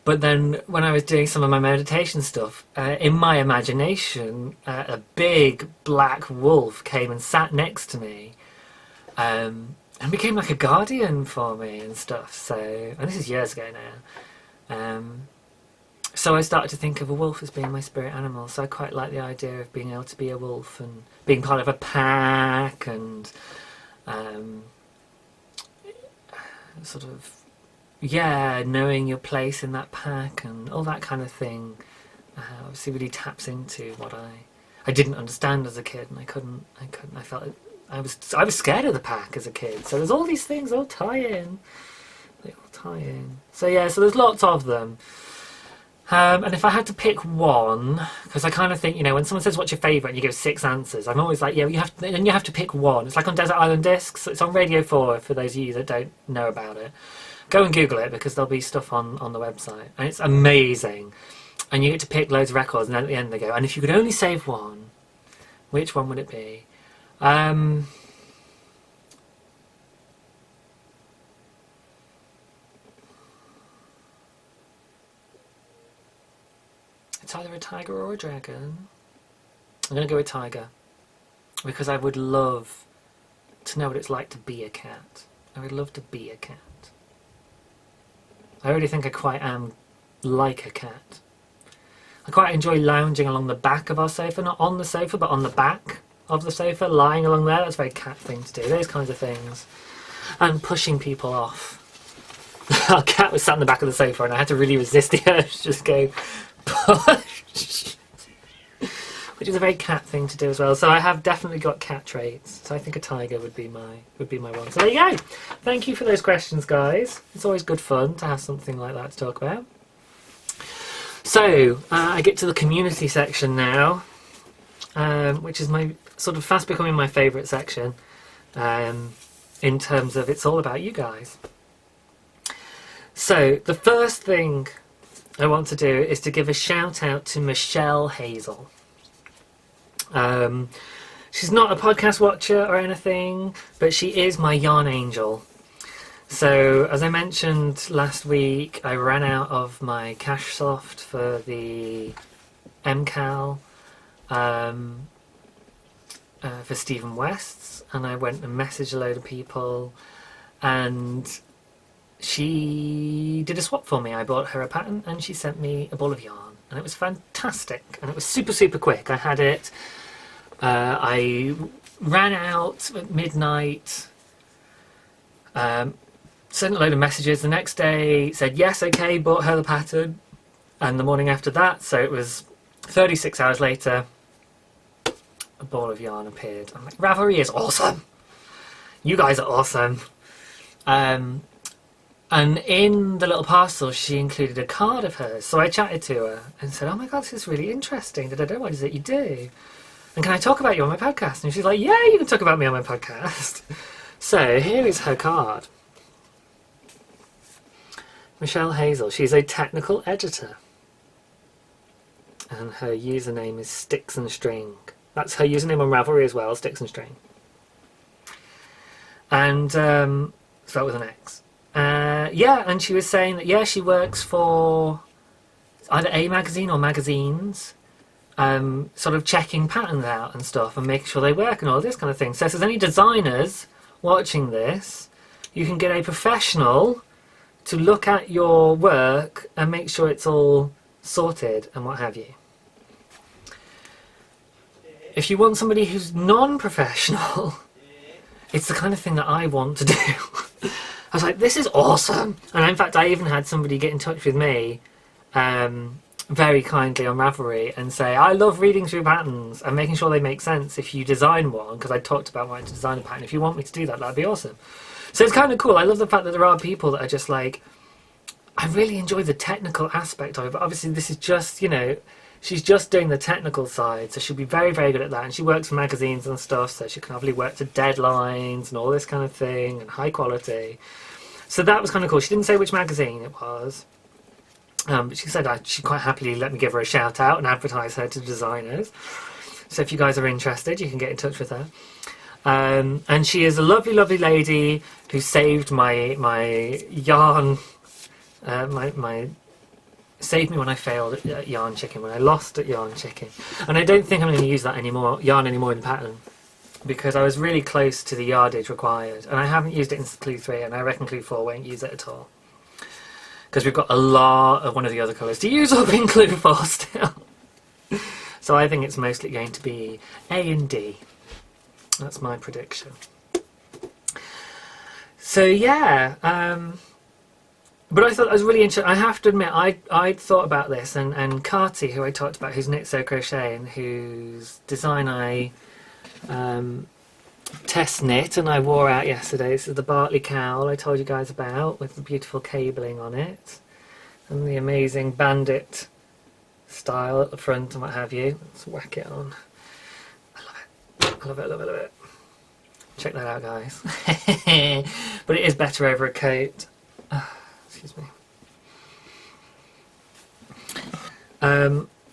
But then when I was doing some of my meditation stuff, in my imagination, a big black wolf came and sat next to me, and became like a guardian for me and stuff. So, and this is years ago now. So I started to think of a wolf as being my spirit animal. So I quite like the idea of being able to be a wolf and being part of a pack and sort of, yeah, knowing your place in that pack and all that kind of thing. Obviously really taps into what I didn't understand as a kid, and I felt it, I was scared of the pack as a kid. So there's all these things all tie in. They all tie in. So yeah, so there's lots of them. And if I had to pick one, because I kind of think, you know, when someone says what's your favourite and you give 6 answers, I'm always like, yeah, you have to pick one. It's like on Desert Island Discs. It's on Radio 4 for those of you that don't know about it. Go and Google it, because there'll be stuff on the website. And it's amazing. And you get to pick loads of records, and then at the end they go, and if you could only save one, which one would it be? It's either a tiger or a dragon. I'm going to go with tiger, because I would love to know what it's like to be a cat. I would love to be a cat. I already think I quite am like a cat. I quite enjoy lounging along the back of our sofa, not on the sofa, but on the back of the sofa, lying along there. That's a very cat thing to do, those kinds of things. And pushing people off. Our cat was sat on the back of the sofa and I had to really resist the urge to just go push. Which is a very cat thing to do as well. So I have definitely got cat traits. So I think a tiger would be my one. So there you go. Thank you for those questions, guys. It's always good fun to have something like that to talk about. So I get to the community section now, which is my sort of fast becoming my favourite section, in terms of it's all about you guys. So the first thing I want to do is to give a shout out to Michelle Hazel. She's not a podcast watcher or anything, but she is my yarn angel. So, as I mentioned last week, I ran out of my cash soft for the MCAL for Stephen West's, and I went and messaged a load of people, and she did a swap for me. I bought her a pattern and she sent me a ball of yarn, and it was fantastic, and it was super quick. I had it, I ran out at midnight, sent a load of messages. The next day said yes, okay, bought her the pattern, and the morning after that, so it was 36 hours later, a ball of yarn appeared. I'm like, Ravelry is awesome, you guys are awesome. And in the little parcel she included a card of hers, so I chatted to her and said, oh my god, this is really interesting, what is it you do, and can I talk about you on my podcast? And she's like, yeah, you can talk about me on my podcast. So here is her card. Michelle Hazel, she's a technical editor, and her username is Sticks and String. That's her username on Ravelry as well, Sticks and String. And spelled with an X. Yeah, and she was saying that, yeah, she works for either a magazine or magazines, sort of checking patterns out and stuff and making sure they work and all this kind of thing. So if there's any designers watching this, you can get a professional to look at your work and make sure it's all sorted and what have you. If you want somebody who's non-professional, it's the kind of thing that I want to do. I was like, this is awesome. And in fact, I even had somebody get in touch with me very kindly on Ravelry and say, I love reading through patterns and making sure they make sense if you design one, because I talked about wanting to design a pattern. If you want me to do that, that'd be awesome. So it's kind of cool. I love the fact that there are people that are just like, I really enjoy the technical aspect of it, but obviously this is just, you know, she's just doing the technical side, so she'll be very good at that, and she works for magazines and stuff, so she can obviously work to deadlines and all this kind of thing, and high quality. So that was kind of cool. She didn't say which magazine it was, but she said she'd quite happily let me give her a shout out and advertise her to designers. So if you guys are interested, you can get in touch with her. And she is a lovely lady who saved my yarn, my saved me when I failed at yarn chicken, when I lost at yarn chicken. And I don't think I'm going to use that yarn anymore in the pattern, because I was really close to the yardage required, and I haven't used it in clue 3, and I reckon clue 4 won't use it at all, because we've got a lot of one of the other colours to use up in clue 4 still. So I think it's mostly going to be A and D. That's my prediction. So yeah, but I thought that was really interesting. I have to admit, I'd thought about this, and Carty, who I talked about, who's Knit So Crochet, and whose design I test knit and I wore out yesterday. This is the Bartley cowl I told you guys about, with the beautiful cabling on it, and the amazing bandit style at the front and what have you. Let's whack it on. I love it. I love it, I love it, I love it. Check that out, guys. But it is better over a coat. Excuse me.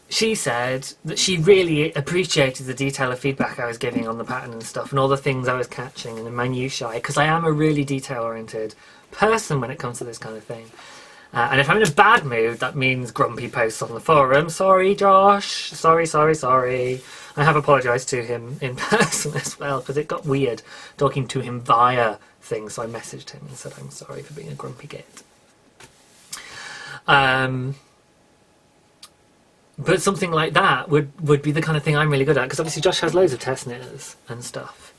She said that she really appreciated the detail of feedback I was giving on the pattern and stuff, and all the things I was catching and the minutiae, because I am a really detail-oriented person when it comes to this kind of thing. And if I'm in a bad mood, that means grumpy posts on the forum. Sorry, Josh. Sorry, sorry, sorry. I have apologised to him in person as well, because it got weird talking to him via things, so I messaged him and said I'm sorry for being a grumpy git. But something like that would be the kind of thing I'm really good at, because obviously Josh has loads of test knitters and stuff,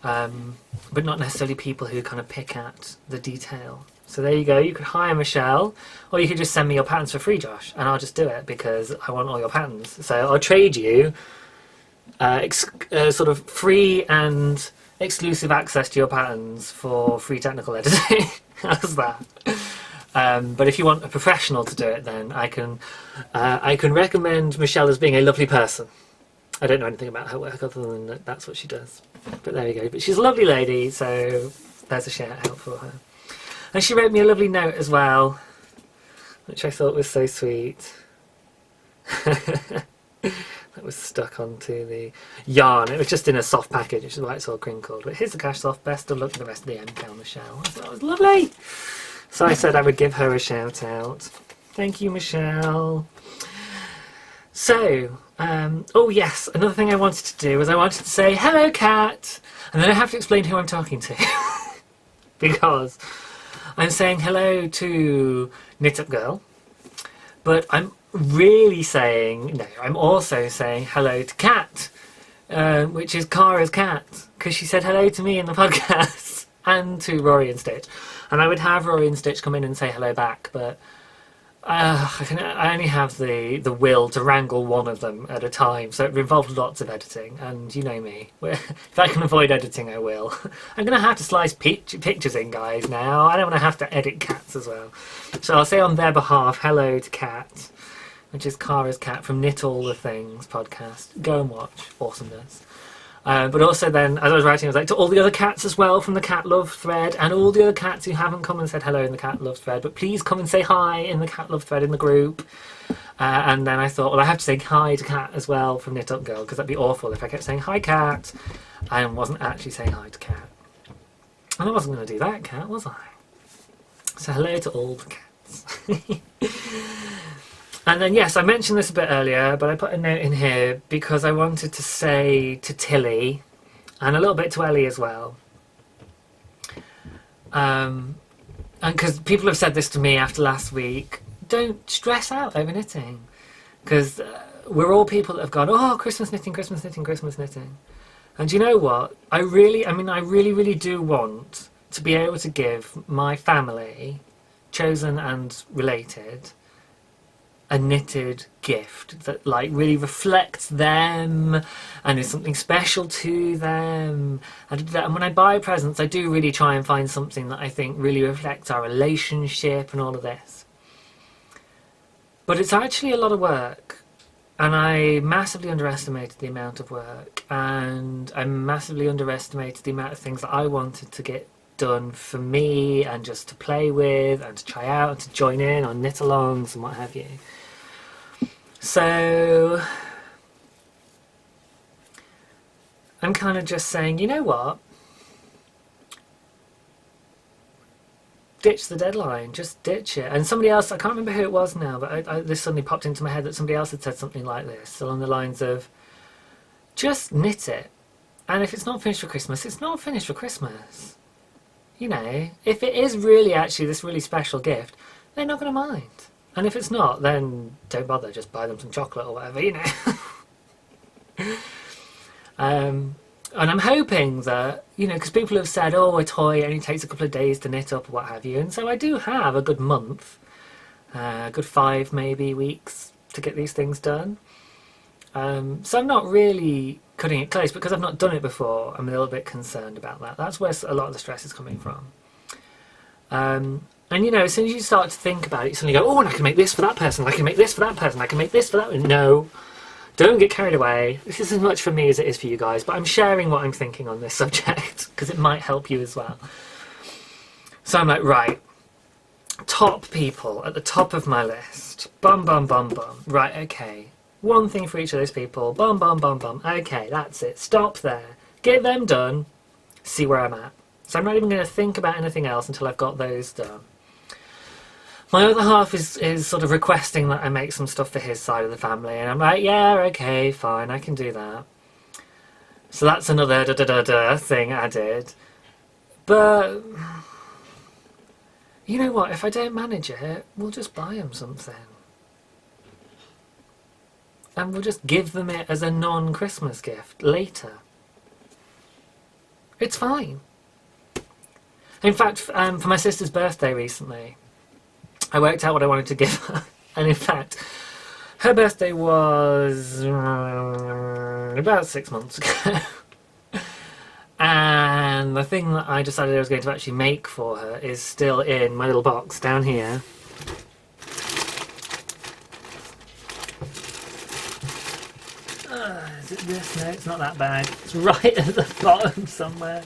but not necessarily people who kind of pick at the detail. So there you go, you could hire Michelle, or you could just send me your patterns for free, Josh, and I'll just do it because I want all your patterns. So I'll trade you sort of free and exclusive access to your patterns for free technical editing. How's that? But if you want a professional to do it, then I can recommend Michelle as being a lovely person. I don't know anything about her work other than that that's what she does. But there you go. But she's a lovely lady, so there's a shout out for her. And she wrote me a lovely note as well, which I thought was so sweet. That was stuck onto the yarn. It was just in a soft package, which is why it's all crinkled. But here's the Cash Soft. Best of luck with the rest of the MCAL, Michelle. I thought that was lovely. So I said I would give her a shout out. Thank you, Michelle. So, oh yes, another thing I wanted to do was I wanted to say, hello, Kat. And then I have to explain who I'm talking to. Because I'm saying hello to Knit Up Girl, but I'm really saying, no, I'm also saying hello to Kat, which is Cara's cat, because she said hello to me in the podcast, and to Rory and Stitch. And I would have Rory and Stitch come in and say hello back, but I only have the will to wrangle one of them at a time, so it involved lots of editing, and you know me. If I can avoid editing, I will. I'm going to have to slice pictures in, guys, now. I don't want to have to edit cats as well. So I'll say on their behalf, hello to Kat, which is Cara's cat from Knit All the Things podcast. Go and watch. Awesomeness. But also then, as I was writing, I was like, to all the other cats as well from the Cat Love thread, and all the other cats who haven't come and said hello in the Cat Love thread, but please come and say hi in the Cat Love thread in the group. And then I thought, well, I have to say hi to Kat as well from Knit Up Girl, because that'd be awful if I kept saying hi, Kat, and wasn't actually saying hi to Kat. And I wasn't going to do that, Kat, was I? So hello to all the cats. And then, yes, I mentioned this a bit earlier, but I put a note in here because I wanted to say to Tilly, and a little bit to Ellie as well, and because people have said this to me after last week, don't stress out over knitting, because we're all people that have gone, oh, Christmas knitting, Christmas knitting, Christmas knitting. And you know what? I really, really do want to be able to give my family, chosen and related, a knitted gift that like really reflects them and is something special to them. And when I buy presents, I do really try and find something that I think really reflects our relationship and all of this. But it's actually a lot of work, and I massively underestimated the amount of work, and I massively underestimated the amount of things that I wanted to get done for me and just to play with and to try out and to join in on knit-alongs and what have you. So I'm kind of just saying, you know what? ditch the deadline. Just ditch it. And somebody else, I can't remember who it was now, but this suddenly popped into my head that somebody else had said something like this, along the lines of, just knit it. And if it's not finished for Christmas, it's not finished for Christmas. You know, if it is really actually this really special gift, they're not going to mind. And if it's not, then don't bother. Just buy them some chocolate or whatever, you know. And I'm hoping that, you know, because people have said, oh, a toy only takes a couple of days to knit up or what have you. And so I do have a good month, a good 5 maybe weeks to get these things done. So I'm not really cutting it close because I've not done it before. I'm a little bit concerned about that. That's where a lot of the stress is coming from. And you know, as soon as you start to think about it, you suddenly go, oh, and I can make this for that person, I can make this for that person, I can make this for that one. No, don't get carried away. This is as much for me as it is for you guys, but I'm sharing what I'm thinking on this subject because it might help you as well. So I'm like, right, top people at the top of my list. Bum, bum, bum, bum. Right, okay. One thing for each of those people. Bum, bum, bum, bum. Okay, that's it. Stop there. Get them done. See where I'm at. So I'm not even going to think about anything else until I've got those done. My other half is sort of requesting that I make some stuff for his side of the family. And I'm like, yeah, okay, fine, I can do that. So that's another thing added. But, you know what? If I don't manage it, we'll just buy them something. And we'll just give them it as a non-Christmas gift later. It's fine. In fact, for my sister's birthday recently, I worked out what I wanted to give her. And in fact, her birthday was about 6 months ago. And the thing that I decided I was going to actually make for her is still in my little box down here. Is it this? No, it's not that bag. It's right at the bottom somewhere.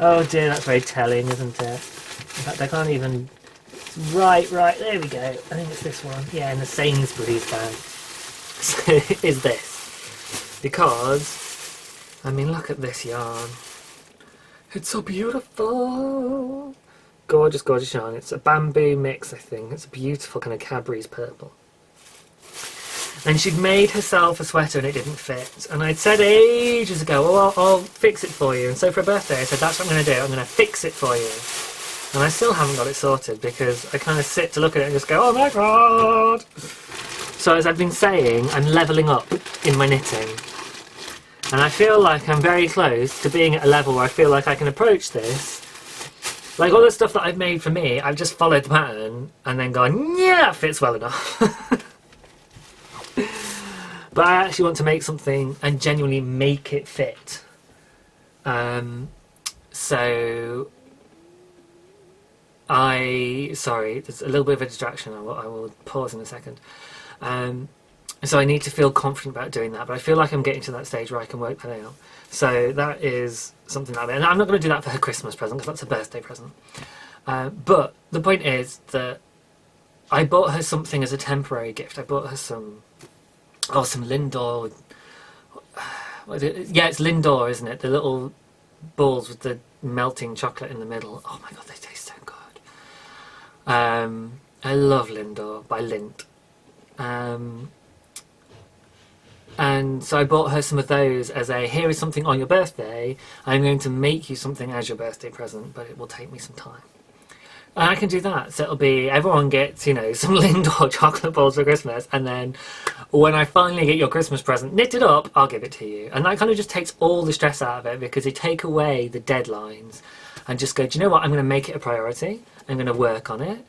Oh dear, that's very telling, isn't it? In fact, I can't even... It's right, there we go. I think it's this one. Yeah, in the Sainsbury's bag. So it is this. Because, I mean, look at this yarn. It's so beautiful. Gorgeous, gorgeous yarn. It's a bamboo mix, I think. It's a beautiful kind of Cadbury's purple. And she'd made herself a sweater and it didn't fit. And I'd said ages ago, oh, I'll fix it for you. And so for her birthday, I said, that's what I'm going to do. I'm going to fix it for you. And I still haven't got it sorted because I kind of sit to look at it and just go, oh my God. So as I've been saying, I'm levelling up in my knitting. And I feel like I'm very close to being at a level where I feel like I can approach this. Like all the stuff that I've made for me, I've just followed the pattern and then gone, yeah, that fits well enough. But I actually want to make something and genuinely make it fit. Sorry, there's a little bit of a distraction. I will pause in a second. So I need to feel confident about doing that, but I feel like I'm getting to that stage where I can work that out. So that is something that and I'm not going to do that for her Christmas present because that's a birthday present. But the point is that I bought her something as a temporary gift. I bought her some Lindor. Yeah, it's Lindor, isn't it? The little balls with the melting chocolate in the middle. Oh my God, they taste so good. I love Lindor by Lindt. And so I bought her some of those as a, here is something on your birthday. I'm going to make you something as your birthday present, but it will take me some time. And I can do that. So it'll be, everyone gets, you know, some Lindor chocolate balls for Christmas. And then when I finally get your Christmas present knitted up, I'll give it to you. And that kind of just takes all the stress out of it because you take away the deadlines and just go, do you know what? I'm going to make it a priority. I'm going to work on it.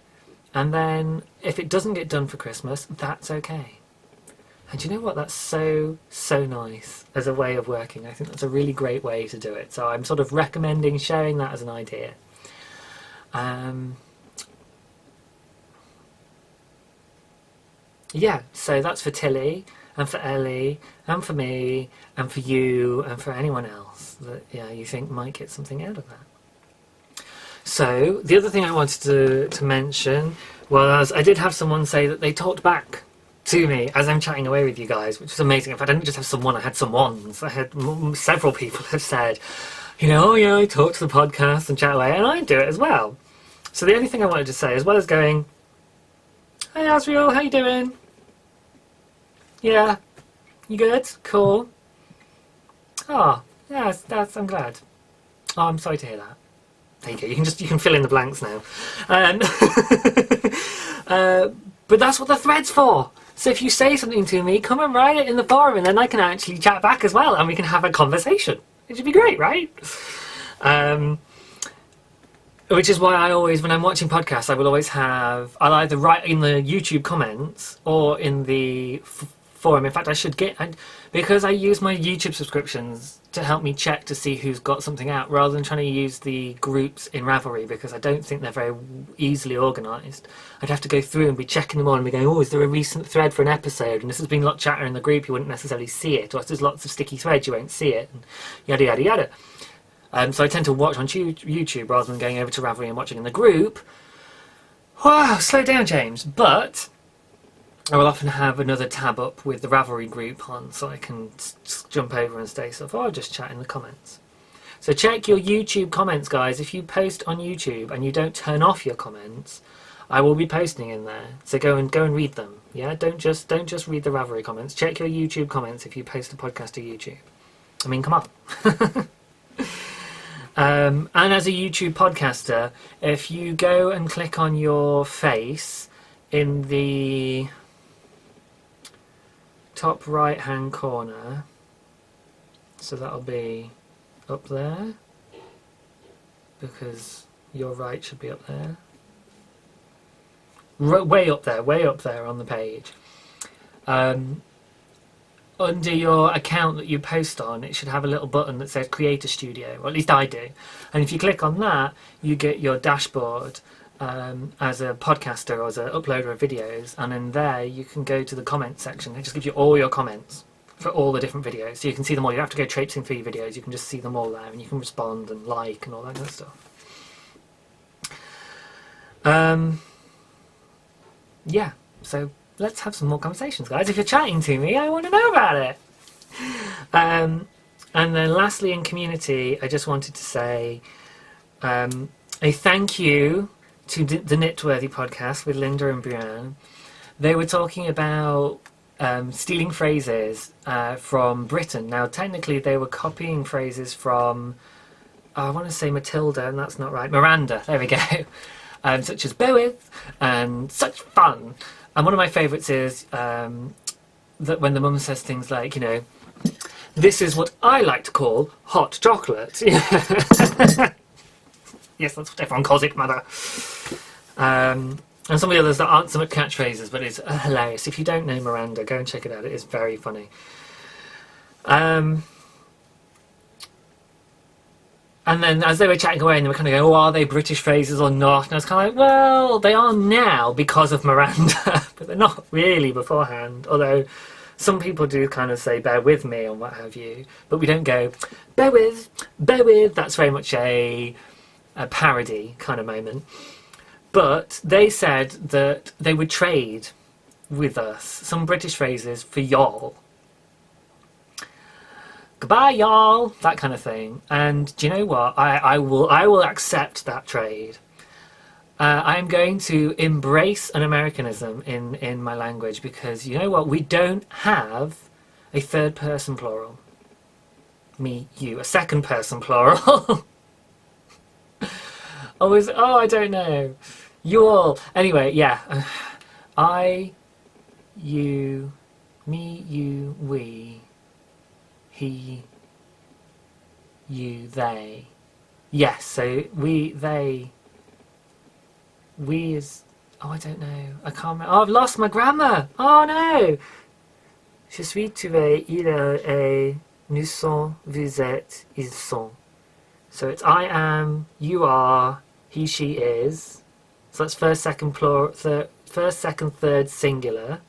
And then if it doesn't get done for Christmas, that's okay. And do you know what? That's so, so nice as a way of working. I think that's a really great way to do it. So I'm sort of recommending sharing that as an idea. Yeah, so that's for Tilly and for Ellie and for me and for you and for anyone else that you think might get something out of that. So the other thing I wanted to mention was I did have someone say that they talked back to me as I'm chatting away with you guys, which was amazing. In fact, I didn't just have someone, I had some ones. I had several people have said, you know, oh yeah, I talk to the podcast and chat away, and I do it as well. So the only thing I wanted to say, as well as going, "Hey Asriel, how you doing? Yeah, you good? Cool. Oh, yeah, I'm glad. Oh, I'm sorry to hear that. There you go. You can fill in the blanks now. But that's what the thread's for. So if you say something to me, come and write it in the forum, and then I can actually chat back as well, and we can have a conversation. It should be great, right? Which is why I always, when I'm watching podcasts, I'll either write in the YouTube comments or in the forum. In fact, I should because I use my YouTube subscriptions to help me check to see who's got something out, rather than trying to use the groups in Ravelry, because I don't think they're very easily organised. I'd have to go through and be checking them all and be going, oh, is there a recent thread for an episode? And this has been a lot of chatter in the group, you wouldn't necessarily see it. Or if there's lots of sticky threads, you won't see it. And yada, yada, yada. So I tend to watch on YouTube rather than going over to Ravelry and watching in the group. Wow, slow down, James. But I will often have another tab up with the Ravelry group on, so I can jump over and say stuff, or just chat in the comments. So check your YouTube comments, guys. If you post on YouTube and you don't turn off your comments, I will be posting in there. So go and read them. Yeah, don't just read the Ravelry comments. Check your YouTube comments if you post a podcast to YouTube. I mean, come on. And as a YouTube podcaster, if you go and click on your face in the top right hand corner, so that'll be up there, because your right should be up there, way up there on the page. Under your account that you post on, it should have a little button that says Create a Studio, or at least I do. And if you click on that, you get your dashboard as a podcaster or as an uploader of videos, and in there you can go to the comments section. It just gives you all your comments for all the different videos, so you can see them all. You don't have to go traipsing through your videos, you can just see them all there, and you can respond and like and all that kind of stuff. Yeah, so let's have some more conversations, guys. If you're chatting to me, I want to know about it. And then lastly, in community, I just wanted to say a thank you to the Knitworthy podcast with Linda and Brianne. They were talking about stealing phrases from Britain. Now, technically, they were copying phrases from, I want to say Matilda, and that's not right, Miranda, there we go. Such as bear with and such fun. And one of my favourites is that when the mum says things like, you know, this is what I like to call hot chocolate. Yes, that's what everyone calls it, mother. And some of the others that aren't so much catchphrases, but it's hilarious. If you don't know Miranda, go and check it out. It is very funny. And then as they were chatting away, and they were kind of going, oh, are they British phrases or not? And I was kind of like, well, they are now because of Miranda, but they're not really beforehand. Although some people do kind of say, bear with me, or what have you. But we don't go, bear with. That's very much a parody kind of moment. But they said that they would trade with us some British phrases for y'all. Goodbye, y'all, that kind of thing. And do you know what? I will accept that trade. I am going to embrace an Americanism in my language, because you know what? We don't have a third person plural. Me, you. A second person plural. I don't know. You all. Anyway, yeah. I, you, me, you, we. He, you, they. Yes, so we is... Oh, I don't know. I can't remember. Oh, I've lost my grammar. Oh, no. Je suis, tu es, il est, nous sommes, vous êtes, ils sont. So it's I am, you are, he, she is. So that's first, second, plural, first, second, third, singular.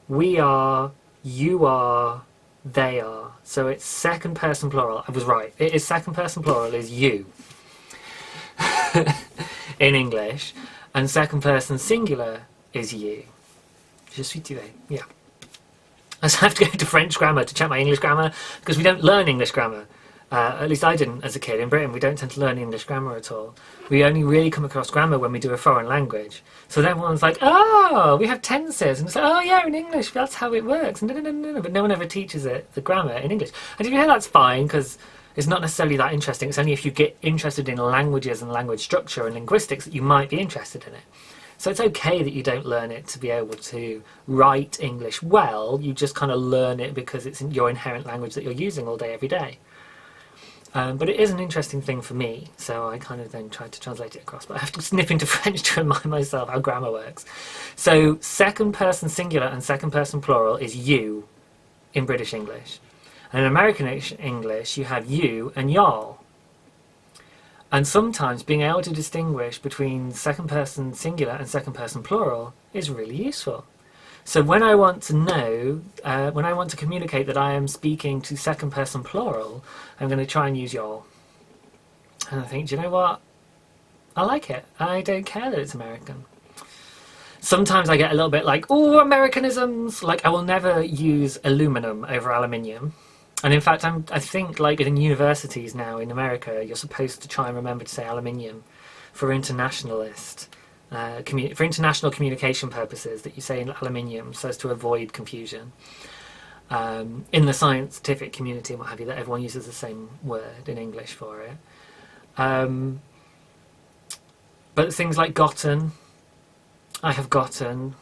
We are, you are, they are. So it's second person plural. I was right. It is second person plural is you in English, and second person singular is you. Je suis, tu es. Yeah. I have to go to French grammar to check my English grammar, because we don't learn English grammar At least I didn't as a kid. In Britain, we don't tend to learn English grammar at all. We only really come across grammar when we do a foreign language. So then everyone's like, oh, we have tenses. And it's like, oh yeah, in English, that's how it works. No, no, no, no, no. But no one ever teaches it, the grammar in English. And if you hear that's fine, because it's not necessarily that interesting. It's only if you get interested in languages and language structure and linguistics that you might be interested in it. So it's okay that you don't learn it to be able to write English well. You just kind of learn it because it's your inherent language that you're using all day, every day. But it is an interesting thing for me, so I kind of then tried to translate it across. But I have to snip into French to remind myself how grammar works. So second person singular and second person plural is you in British English. And in American English, you have you and y'all. And sometimes being able to distinguish between second person singular and second person plural is really useful. So when I want to know, when I want to communicate that I am speaking to second person plural, I'm going to try and use y'all. And I think, do you know what? I like it. I don't care that it's American. Sometimes I get a little bit like, oh, Americanisms! Like, I will never use aluminum over aluminium. And in fact, I think like in universities now in America, you're supposed to try and remember to say aluminium for internationalist. For international communication purposes, that you say aluminium so as to avoid confusion. In the scientific community and what have you, that everyone uses the same word in English for it. But things like gotten, I have gotten,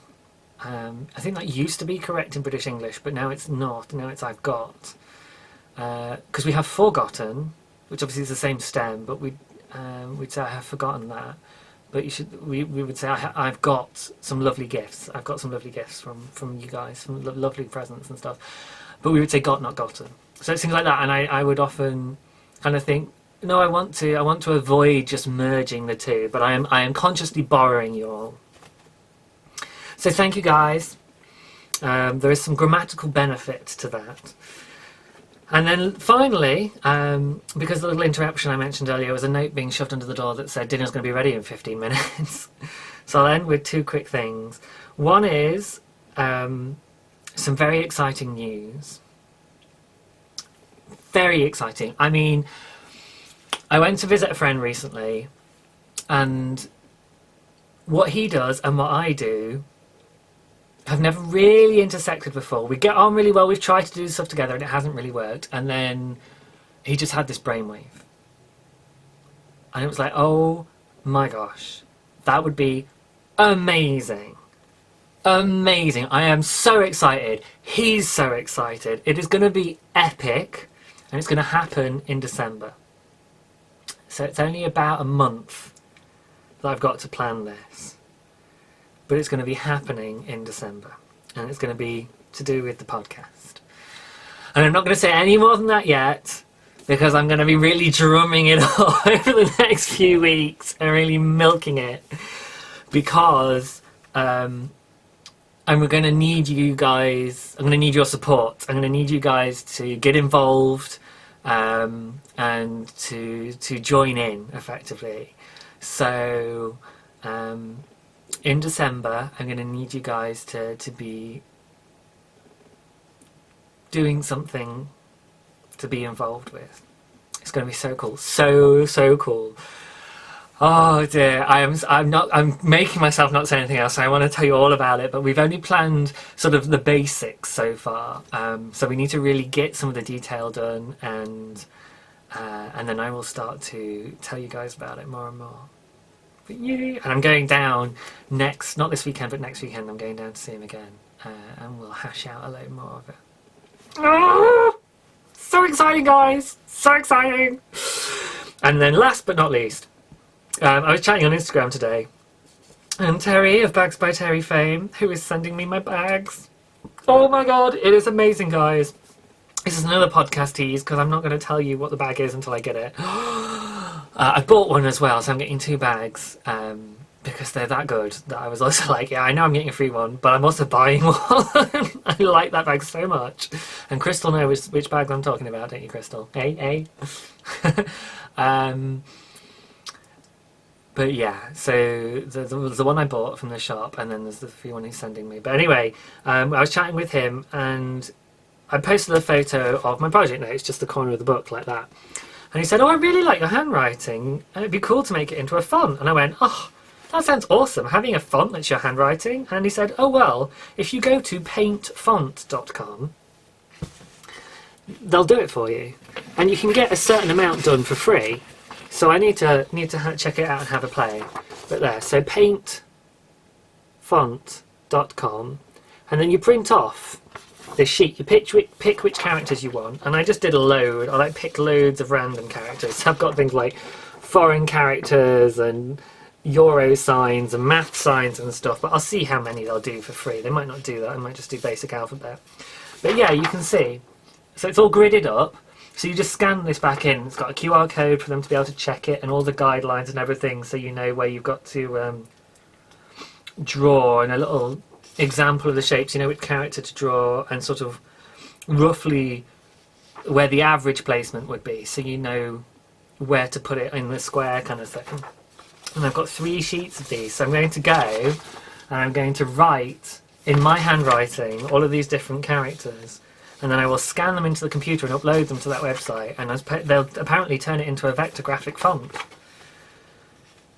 I think that used to be correct in British English, but now it's not. Now it's I've got. Because we have forgotten, which obviously is the same stem, but we'd say I have forgotten that. But we would say I've got some lovely gifts. I've got some lovely gifts from you guys, some lovely presents and stuff. But we would say got, not gotten. So it's things like that, and I would often kind of think, no, I want to avoid just merging the two, but I am consciously borrowing you all. So thank you guys. There is some grammatical benefit to that. And then finally, because the little interruption I mentioned earlier was a note being shoved under the door that said dinner's going to be ready in 15 minutes. So I'll end with two quick things. One is some very exciting news. Very exciting. I mean, I went to visit a friend recently, and what he does and what I do have never really intersected before. We get on really well, we've tried to do stuff together and it hasn't really worked, and then he just had this brainwave. And it was like, oh my gosh, that would be amazing. Amazing. I am so excited. He's so excited. It is going to be epic, and it's going to happen in December. So it's only about a month that I've got to plan this. But it's going to be happening in December, and it's going to be to do with the podcast. And I'm not going to say any more than that yet, because I'm going to be really drumming it up over the next few weeks and really milking it, because I'm going to need you guys, I'm going to need your support. I'm going to need you guys to get involved and to join in effectively. So in December, I'm going to need you guys to be doing something to be involved with. It's going to be so cool. So cool. Oh dear, I'm making myself not say anything else. I want to tell you all about it, but we've only planned sort of the basics so far. So we need to really get some of the detail done, and then I will start to tell you guys about it more and more. And I'm going down next, not this weekend, but next weekend I'm going down to see him again, and we'll hash out a load more of it. Oh, so exciting, guys! So exciting! And then last but not least, I was chatting on Instagram today, and Terry of Bags by Terry fame, who is sending me my bags. Oh my god, it is amazing, guys. This is another podcast tease, because I'm not going to tell you what the bag is until I get it. I bought one as well, so I'm getting 2 bags, because they're that good that I was also like, yeah, I know I'm getting a free one, but I'm also buying one. I like that bag so much. And Crystal knows which bag I'm talking about, don't you, Crystal? Hey? But yeah, so there's the one I bought from the shop, and then there's the free one he's sending me. But anyway, I was chatting with him, and I posted a photo of my project notes, just the corner of the book like that. And he said, oh, I really like your handwriting. It'd be cool to make it into a font. And I went, oh, that sounds awesome, having a font that's your handwriting. And he said, oh, well, if you go to paintfont.com, they'll do it for you. And you can get a certain amount done for free. So I need to check it out and have a play. But there, so paintfont.com, and then you print off this sheet. You pick which characters you want, and I just did a load. I picked loads of random characters. So I've got things like foreign characters and Euro signs and math signs and stuff, but I'll see how many they'll do for free. They might not do that. I might just do basic alphabet. But yeah, you can see. So it's all gridded up. So you just scan this back in. It's got a QR code for them to be able to check it and all the guidelines and everything, so you know where you've got to draw, and a little example of the shapes, you know which character to draw, and sort of roughly where the average placement would be, so you know where to put it in the square kind of thing. And I've got 3 sheets of these, so I'm going to go and I'm going to write in my handwriting all of these different characters, and then I will scan them into the computer and upload them to that website, and they'll apparently turn it into a vector graphic font,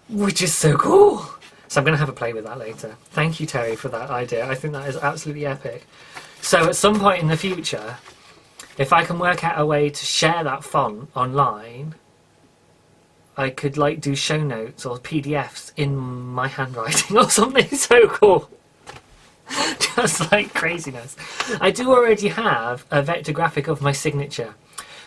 which is so cool. So I'm going to have a play with that later. Thank you, Terry, for that idea. I think that is absolutely epic. So at some point in the future, if I can work out a way to share that font online, I could do show notes or PDFs in my handwriting or something so cool. Just like craziness. I do already have a vector graphic of my signature.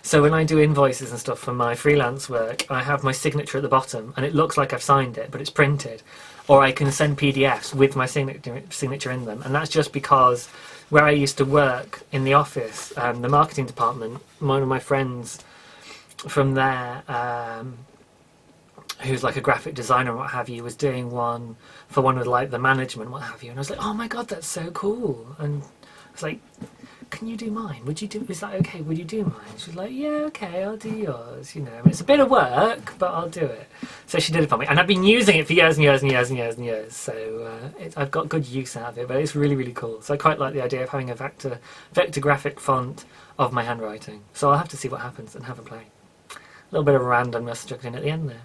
So when I do invoices and stuff for my freelance work, I have my signature at the bottom, and it looks like I've signed it, but it's printed. Or I can send PDFs with my signature in them. And that's just because where I used to work in the office, the marketing department, one of my friends from there, who's like a graphic designer and what have you, was doing one for one of the management, what have you. And I was like, oh my God, that's so cool. And I was like, can you do mine? Is that okay? Would you do mine? She was like, yeah, okay, I'll do yours. You know, it's a bit of work, but I'll do it. So she did it for me, and I've been using it for years and years and years and years and years. So I've got good use out of it, but it's really, really cool. So I quite like the idea of having a vector graphic font of my handwriting. So I'll have to see what happens and have a play. A little bit of randomness struck in at the end there.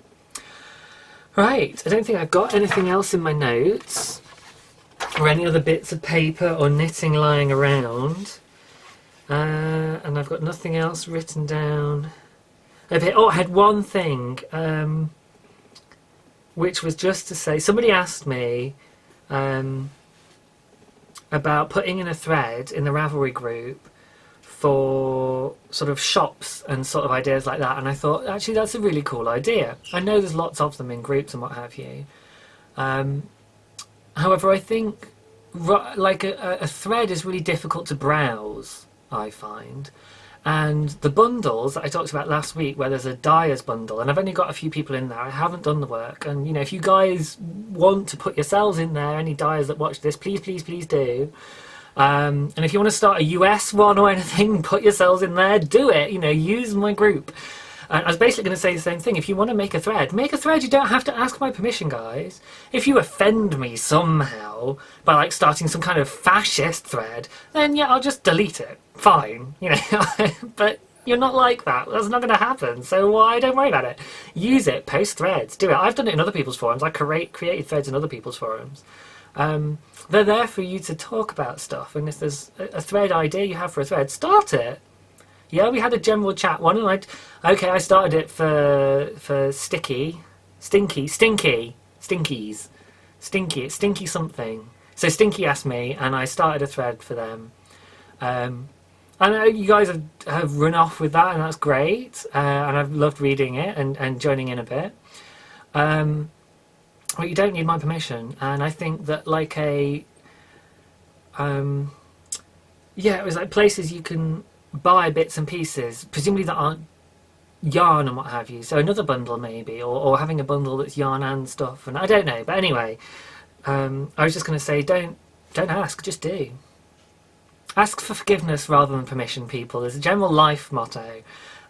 Right, I don't think I've got anything else in my notes or any other bits of paper or knitting lying around. And I've got nothing else written down. Okay, oh, I had one thing, which was just to say, somebody asked me about putting in a thread in the Ravelry group for sort of shops and sort of ideas like that, and I thought, actually, that's a really cool idea. I know there's lots of them in groups and what have you. However, I think a thread is really difficult to browse, I find. And the bundles that I talked about last week, where there's a dyers bundle, and I've only got a few people in there, I haven't done the work, and you know, if you guys want to put yourselves in there, any dyers that watch this, please, please, please do. And if you want to start a US one or anything, put yourselves in there, do it, you know, use my group. And I was basically going to say the same thing. If you want to make a thread, you don't have to ask my permission, guys. If you offend me somehow by starting some kind of fascist thread, then yeah, I'll just delete it. Fine, you know. But you're not like that. That's not going to happen. So why? Don't worry about it. Use it. Post threads. Do it. I've done it in other people's forums. I created threads in other people's forums. They're there for you to talk about stuff. And if there's a thread idea you have for a thread, start it. Yeah, we had a general chat one, and I started it for Stinky something. So Stinky asked me, and I started a thread for them. I know you guys have run off with that, and that's great. And I've loved reading it and joining in a bit. But you don't need my permission, and I think that it was like places you can buy bits and pieces, presumably that aren't yarn and what have you. So another bundle maybe, or having a bundle that's yarn and stuff, and I don't know. But anyway, I was just going to say, don't ask, just do. Ask for forgiveness rather than permission, people. There's a general life motto,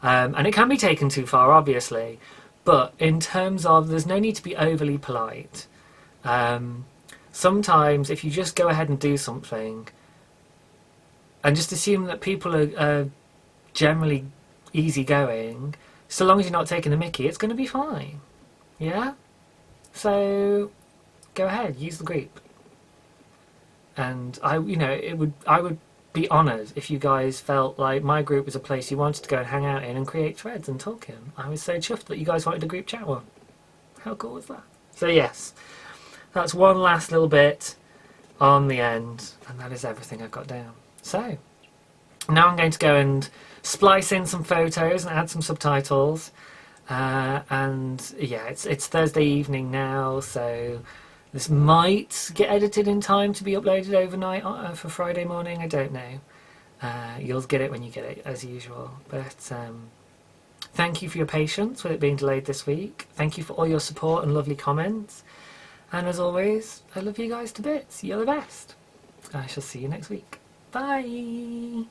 and it can be taken too far, obviously. But in terms of, there's no need to be overly polite. Sometimes if you just go ahead and do something, and just assume that people are generally easygoing. So long as you're not taking the mickey, it's going to be fine. Yeah? So go ahead, use the group. And I would be honoured if you guys felt like my group was a place you wanted to go and hang out in and create threads and talk in. I was so chuffed that you guys wanted a group chat one. How cool was that? So yes, that's one last little bit on the end, and that is everything I've got down. So now I'm going to go and splice in some photos and add some subtitles. And yeah, it's Thursday evening now, so this might get edited in time to be uploaded overnight for Friday morning. I don't know. You'll get it when you get it, as usual. But thank you for your patience with it being delayed this week. Thank you for all your support and lovely comments. And as always, I love you guys to bits. You're the best. I shall see you next week. Bye!